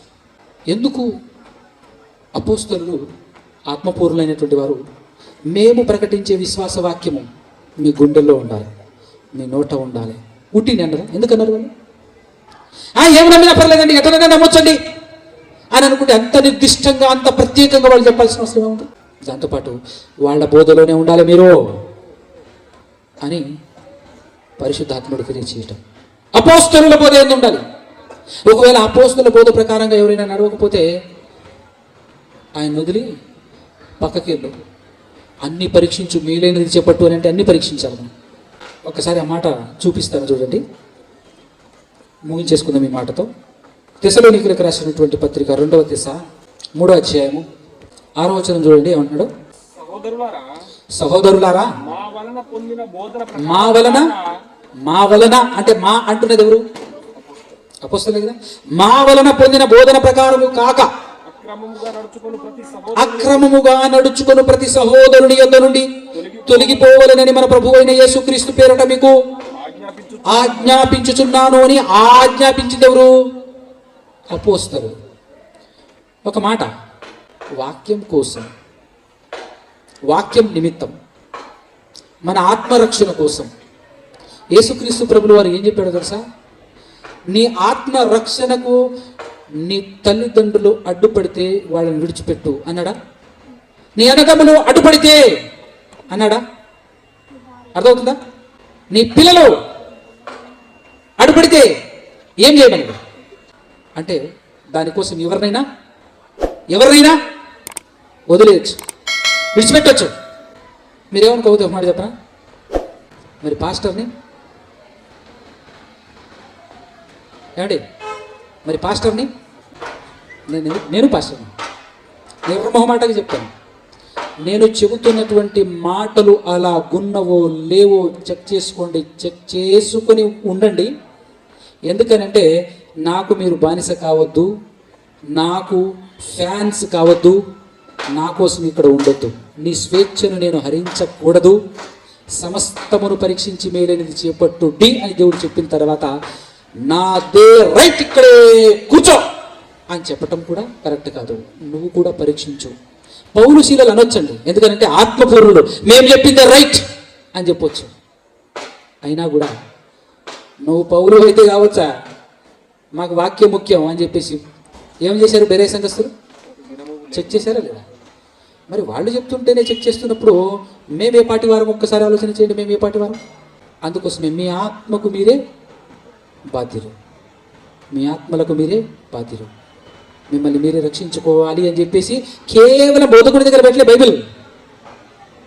ఎందుకు అపోస్తలులు ఆత్మపూర్ణులైనటువంటి వారు మేము ప్రకటించే విశ్వాస వాక్యము మీ గుండెల్లో ఉండాలి, మీ నోట ఉండాలి. ఉట్టిని అన్నారు. ఎందుకన్నారు వాళ్ళు? ఏమి నమ్మినా పర్లేదండి, ఎట్లైనా నమ్మొచ్చండి అని అనుకుంటే అంత నిర్దిష్టంగా అంత ప్రత్యేకంగా వాళ్ళు చెప్పాల్సిన అవసరం ఉంది. దాంతోపాటు వాళ్ళ బోధలోనే ఉండాలి మీరు అని పరిశుద్ధాత్ముడు తెలియచేయటం. అపోస్తలుల బోధ ఏంది ఉండాలి. ఒకవేళ అపోస్తలుల బోధ ప్రకారంగా ఎవరైనా నడవకపోతే ఆయన వదిలి పక్కకి వెళ్ళు, అన్ని పరీక్షించు, మేలైనది చెప్పట్టు అని అంటే అన్ని పరీక్షించాలి మనం. ఒకసారి ఆ మాట చూపిస్తాను చూడండి, ముగించేసుకుందాం ఈ మాటతో. తెస్సలోనికీయులకు రాసినటువంటి పత్రిక 2వ దశ 3వ అధ్యాయము 6వ వచనం చూడండి, ఏమంటున్నాడు? సహోదరులారా మా వలన అంటే మా అంటున్నది ఎవరు? అపోస్తలులే కదా. మా వలన పొందిన బోధన ప్రకారము కాక అక్రమముగా నడుచుకొని ప్రతి సహోదరుని యొద్ద నుండి తొలగిపోవలనని మన ప్రభువైన యేసుక్రీస్తు పేరట మీకు ఆజ్ఞాపించుచున్నాను అని ఆజ్ఞాపించింది ఎవరు? అపోస్తలులు. ఒక మాట, వాక్యం కోసం, వాక్యం నిమిత్తం, మన ఆత్మరక్షణ కోసం యేసుక్రీస్తు ప్రభులు వారు ఏం చెప్పాడో తెలుసా? నీ ఆత్మరక్షణకు నీ తల్లిదండ్రులు అడ్డుపడితే వాళ్ళని విడిచిపెట్టు అన్నాడా? నీ అన్నదమ్ములు అడ్డుపడితే అన్నాడా? అర్థమవుతుందా? నీ పిల్లలు అడ్డుపడితే ఏం చేయమన్నాడు అంటే దానికోసం ఎవరినైనా వదిలేయచ్చు, విడిచిపెట్టచ్చు. మీరేమనుకోవద్దు, ఒక మాట చెప్పనా? మరి పాస్టర్ని ఏమండి, మరి పాస్టర్ని నేను పాస్టర్ని నిర్మోహమాటగా చెప్తాను. నేను చెబుతున్నటువంటి మాటలు అలా గున్నవో లేవో చెక్ చేసుకోండి, చెక్ చేసుకొని ఉండండి. ఎందుకనంటే నాకు మీరు బానిస కావద్దు, నాకు ఫ్యాన్స్ కావద్దు, నా కోసం ఇక్కడ ఉండొద్దు. నీ స్వేచ్ఛను నేను హరించకూడదు. సమస్తమును పరీక్షించి మేలైనది చేపట్టుడి అని దేవుడు చెప్పిన తర్వాత నాదే రైట్, ఇక్కడే కూర్చో అని చెప్పటం కూడా కరెక్ట్ కాదు. నువ్వు కూడా పరీక్షించు. పౌలు శీలలు అనొచ్చండి, ఎందుకంటే ఆత్మపూర్ణులు, మేము చెప్పిందే రైట్ అని చెప్పొచ్చు. అయినా కూడా నువ్వు పౌలు అయితే కావచ్చా, మాకు వాక్యం ముఖ్యం అని చెప్పేసి ఏం చేశారు? బెరే సంఘస్థులు చెక్ చేశారా లేదా? మరి వాళ్ళు చెప్తుంటేనే చెక్ చేస్తున్నప్పుడు మేమే పాటి వారం ఒక్కసారి ఆలోచన చేయండి, మేమే పాటి వారం. అందుకోసమే మీ ఆత్మకు మీరే బాధ్యులు, మీ ఆత్మలకు మీరే బాధ్యులు. మిమ్మల్ని మీరే రక్షించుకోవాలి అని చెప్పేసి కేవలం బోధకుడి దగ్గర పెట్టలే బైబిల్.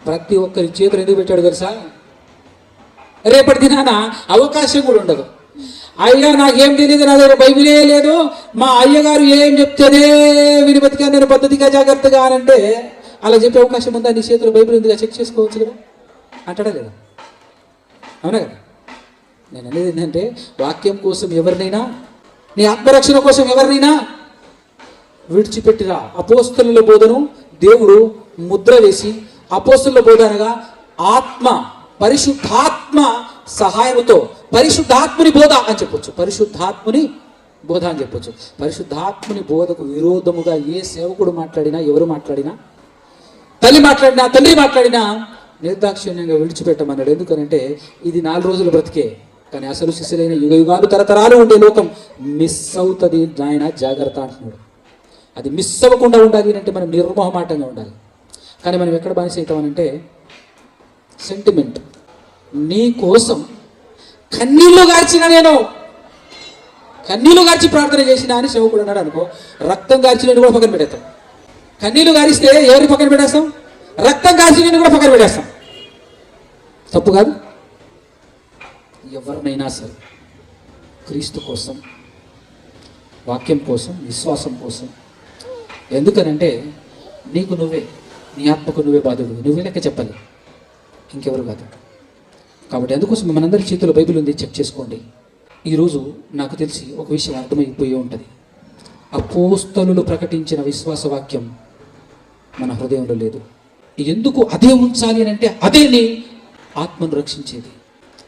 ప్రతి ఒక్కరి చేతులు ఎందుకు పెట్టాడు తెలుసా? రేపటి దినాన అవకాశం కూడా ఉండదు. అయ్యా నాకేం తెలియదు, నా దగ్గర బైబిలే లేదు, మా అయ్యగారు ఏం చెప్తేనే విని బతికా నేను పద్ధతిగా జాగ్రత్తగా అని అంటే అలా చెప్పే అవకాశం ఉందా? నీ చేతిలో బైబిల్ ఉందిగా, చెక్ చేసుకోవచ్చు కదా అంటాడా లేదా? అవునా కదా? నేను అనేది ఏంటంటే వాక్యం కోసం ఎవరినైనా, నీ ఆత్మరక్షణ కోసం ఎవరినైనా విడిచిపెట్టిరా. అపోస్తలుల బోధను దేవుడు ముద్ర వేసి, అపోస్తలుల బోధ అనగా ఆత్మ, పరిశుద్ధాత్మ సహాయంతో, పరిశుద్ధాత్ముని బోధ అని చెప్పొచ్చు, పరిశుద్ధాత్ముని బోధ అని చెప్పొచ్చు. పరిశుద్ధాత్ముని బోధకు విరోధముగా ఏ సేవకుడు మాట్లాడినా, ఎవరు మాట్లాడినా, తల్లి మాట్లాడినా, తండ్రి మాట్లాడినా నిర్దాక్షిణ్యంగా విడిచిపెట్టమన్నాడు. ఎందుకనంటే ఇది 4 రోజులు బ్రతికే, కానీ అసలు శిష్యులైన యుగ యుగాలు తరతరాలు ఉండే లోకం మిస్ అవుతుంది నాయన, జాగ్రత్త అంటున్నాడు. అది మిస్ అవ్వకుండా ఉండాలి అంటే మనం నిర్మోహమాటంగా ఉండాలి. కానీ మనం ఎక్కడ బానిస అవుతామనంటే సెంటిమెంట్. నీ కోసం కన్నీళ్ళు గార్చిన, నేను కన్నీళ్ళు గార్చి ప్రార్థన చేసిన అని సేవకుడు అన్నాడు అనుకో, రక్తం గార్చిన కూడా పక్కన పెట్టేస్తాం. కన్నీళ్ళు గారిస్తే ఎవరిని పక్కన పెట్టేస్తాం? రక్తం గార్చిన కూడా పక్కన పెట్టేస్తాం. తప్పు కాదు? ఎవరినైనా సరే క్రీస్తు కోసం, వాక్యం కోసం, విశ్వాసం కోసం. ఎందుకనంటే నీకు నువ్వే, నీ ఆత్మకు నువ్వే బాధుడు, నువ్వే లెక్క చెప్పాలి, ఇంకెవరు కాదు. కాబట్టి అందుకోసం మనందరి చేతిలో బైబిల్ ఉంది, చెక్ చేసుకోండి. ఈరోజు నాకు తెలిసి ఒక విషయం అర్థమైపోయి ఉంటుంది. అపోస్తలులు ప్రకటించిన విశ్వాస వాక్యం మన హృదయంలో లేదు. ఎందుకు అదే ఉంచాలి అని అంటే అదే నీ ఆత్మను రక్షించేది,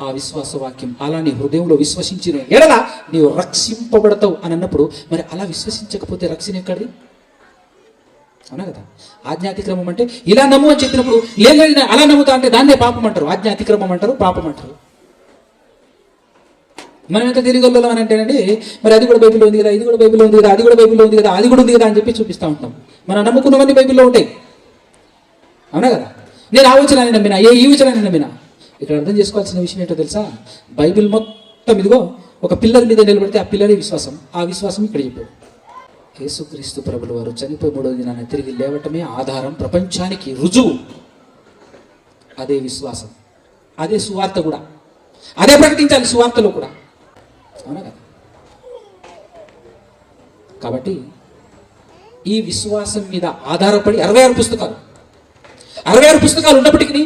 ఆ విశ్వాస వాక్యం. అలా నీ హృదయంలో విశ్వసించిన ఎడల నీవు రక్షింపబడతావు అని అన్నప్పుడు, మరి అలా విశ్వసించకపోతే రక్షణ ఎక్కడిది? అవునా కదా? ఆజ్ఞాతిక్రమం అంటే ఇలా నమ్ము అని చెప్పినప్పుడు లేదు అలా నమ్ముతా అంటే దాన్నే పాపం అంటారు, ఆజ్ఞాతిక్రమం అంటారు, పాపం అంటారు. మనం ఎంత తెలియగలం అని అంటేనండి, మరి అది కూడా బైబిల్లో ఉంది కదా, ఇది కూడా బైబిల్లో ఉంది కదా, అది కూడా బైబిల్లో ఉంది కదా, అది కూడా ఉంది కదా అని చెప్పి చూపిస్తూ ఉంటాం. మనం నమ్ముకున్నవన్నీ బైబిల్లో ఉంటాయి. అవునా కదా? నేను ఆ వచనాన్ని నమ్మినా, ఈ వచనాన్ని నమ్మినా. ఇక్కడ అర్థం చేసుకోవాల్సిన విషయం ఏంటో తెలుసా? బైబిల్ మొత్తం ఇదిగో ఒక పిల్లర్ మీద నిలబడితే ఆ పిల్లరే విశ్వాసం, ఆ విశ్వాసం ఇక్కడ చెప్పాడు. యేసుక్రీస్తు ప్రభుల వారు చనిపోయి 3వ దినాన తిరిగి లేవటమే ఆధారం, ప్రపంచానికి రుజువు. అదే విశ్వాసం, అదే సువార్త కూడా, అదే ప్రకటించాలి సువార్తలో కూడా. అవునా కదా? కాబట్టి ఈ విశ్వాసం మీద ఆధారపడి 66 పుస్తకాలు ఉన్నప్పటికీ,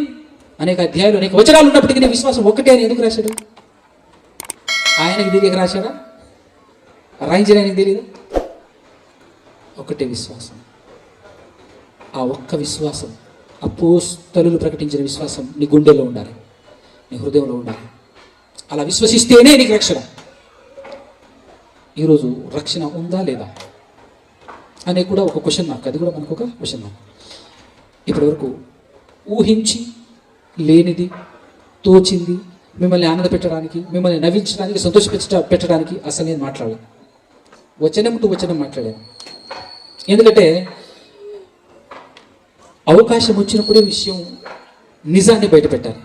అనేక అధ్యాయాలు, అనేక వచనాలు ఉన్నప్పటికీ విశ్వాసం ఒక్కటే అని ఎందుకు రాశాడు? ఆయనకి తెలియక రాశాడా? రాయించిన ఆయనకి తెలియదు? ఒకటే విశ్వాసం. ఆ ఒక్క విశ్వాసం, అపోస్తలులు ప్రకటించిన విశ్వాసం నీ గుండెలో ఉండాలి, నీ హృదయంలో ఉండాలి. అలా విశ్వసిస్తేనే నీకు రక్షణ. ఈరోజు రక్షణ ఉందా లేదా అనే కూడా ఒక క్వశ్చన్ మార్క్. అది కూడా మనకు ఒక క్వశ్చన్ మార్క్. ఇప్పటివరకు ఊహించి లేనిది, తోచింది, మిమ్మల్ని ఆనంద పెట్టడానికి, మిమ్మల్ని నవ్వించడానికి, పెట్టడానికి అసలు నేను మాట్లాడలేదు. వచనం టు వచనం మాట్లాడాను. ఎందుకంటే అవకాశం వచ్చినప్పుడే విషయం, నిజాన్ని బయట పెట్టాలి.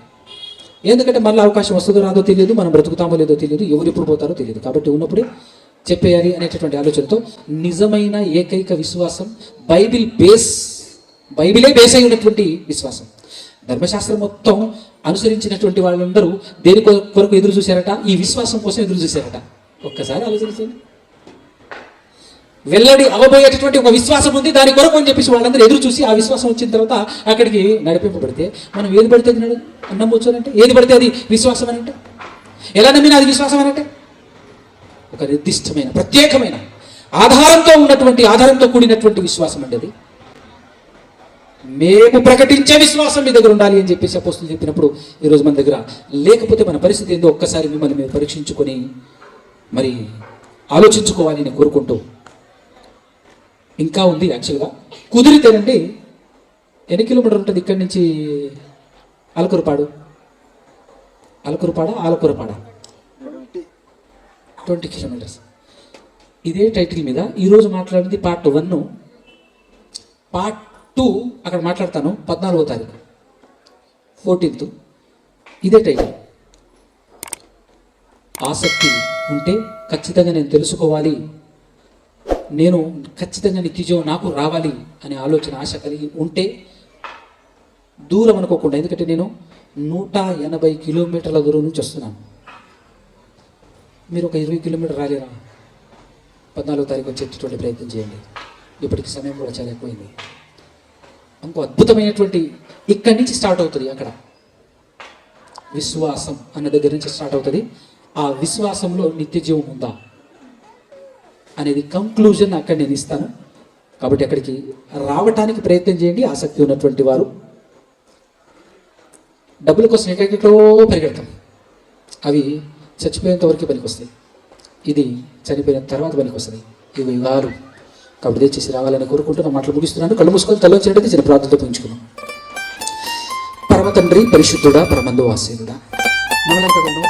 ఎందుకంటే మళ్ళీ అవకాశం వస్తుందో రాదో తెలియదు, మనం బ్రతుకుతామో లేదో తెలియదు, ఎవరు ఎప్పుడు పోతారో తెలియదు. కాబట్టి ఉన్నప్పుడే చెప్పేయాలి అనేటటువంటి ఆలోచనతో నిజమైన ఏకైక విశ్వాసం బైబిలే బేస్ అయి ఉన్నటువంటి విశ్వాసం. ధర్మశాస్త్రం మొత్తం అనుసరించినటువంటి వాళ్ళందరూ దేని కొరకు ఎదురు చూశారట? ఈ విశ్వాసం కోసం ఎదురు చూశారట. ఒక్కసారి ఆలోచించండి. వెల్లడి అవబోయేటటువంటి ఒక విశ్వాసం ఉంది, దాని కొరకు అని చెప్పేసి వాళ్ళందరూ ఎదురు చూసి ఆ విశ్వాసం వచ్చిన తర్వాత అక్కడికి నడిపింపబడితే మనం ఏది పడితే అది నమ్మొచ్చు అని అంటే, ఏది పడితే అది విశ్వాసం అని అంటే, ఎలా నమ్మినా అది విశ్వాసం అని అంటే, ఒక నిర్దిష్టమైన ప్రత్యేకమైన ఆధారంతో కూడినటువంటి విశ్వాసం అంటే అది. మేము ప్రకటించే విశ్వాసం మీ దగ్గర ఉండాలి అని చెప్పేసి అపోస్తలులు చెప్పినప్పుడు ఈరోజు మన దగ్గర లేకపోతే మన పరిస్థితి ఏందో ఒక్కసారి మిమ్మల్ని మేము పరీక్షించుకొని మరి ఆలోచించుకోవాలి అని కోరుకుంటూ, ఇంకా ఉంది యాక్చువల్గా కుదిరితేనండి. ఎన్ని కిలోమీటర్ ఉంటుంది ఇక్కడి నుంచి ఆలకూరపాడ 20 కిలోమీటర్స్. ఇదే టైటిల్ మీద ఈరోజు మాట్లాడింది పార్ట్ 1. పార్ట్ 2 అక్కడ మాట్లాడతాను. 14వ తారీఖు 14th ఇదే టైటిల్. ఆసక్తి ఉంటే ఖచ్చితంగా నేను తెలుసుకోవాలి, నేను ఖచ్చితంగా నిత్యజీవం నాకు రావాలి అనే ఆలోచన ఆశ కలిగి ఉంటే దూరం అనుకోకుండా, ఎందుకంటే నేను 180 కిలోమీటర్ల దూరం నుంచి వస్తున్నాను. మీరు ఒక 20 కిలోమీటర్ రాలేరా? 14వ తారీఖు వచ్చేటటువంటి ప్రయత్నం చేయండి. ఇప్పటికి సమయం కూడా చాలా ఎక్కువైంది. ఇంకో అద్భుతమైనటువంటి ఇక్కడి నుంచి స్టార్ట్ అవుతుంది. అక్కడ విశ్వాసం అన్న దగ్గర నుంచి స్టార్ట్ అవుతుంది. ఆ విశ్వాసంలో నిత్య జీవం ఉందా అనేది కంక్లూజన్ అక్కడ నేను ఇస్తాను. కాబట్టి అక్కడికి రావటానికి ప్రయత్నం చేయండి ఆసక్తి ఉన్నటువంటి వారు. డబ్బుల కోసం ఎక్కడెక్కడో పరిగెడతాం, అవి చచ్చిపోయేంత వరకు పనికి వస్తాయి. ఇది చనిపోయిన తర్వాత పనికి వస్తుంది. ఇవి యుగాలు. కాబట్టి దయచేసి రావాలని కోరుకుంటూ నా మాటలు ముగిస్తున్నాను. కళ్ళు మూసుకొని తలొచ్చినట్టు చిన్న ప్రార్థనతో పెంచుకున్నాం. పరమ తండ్రి, పరిశుద్ధుడా, పరమందు వాసేనుడా, మనలంతగానూ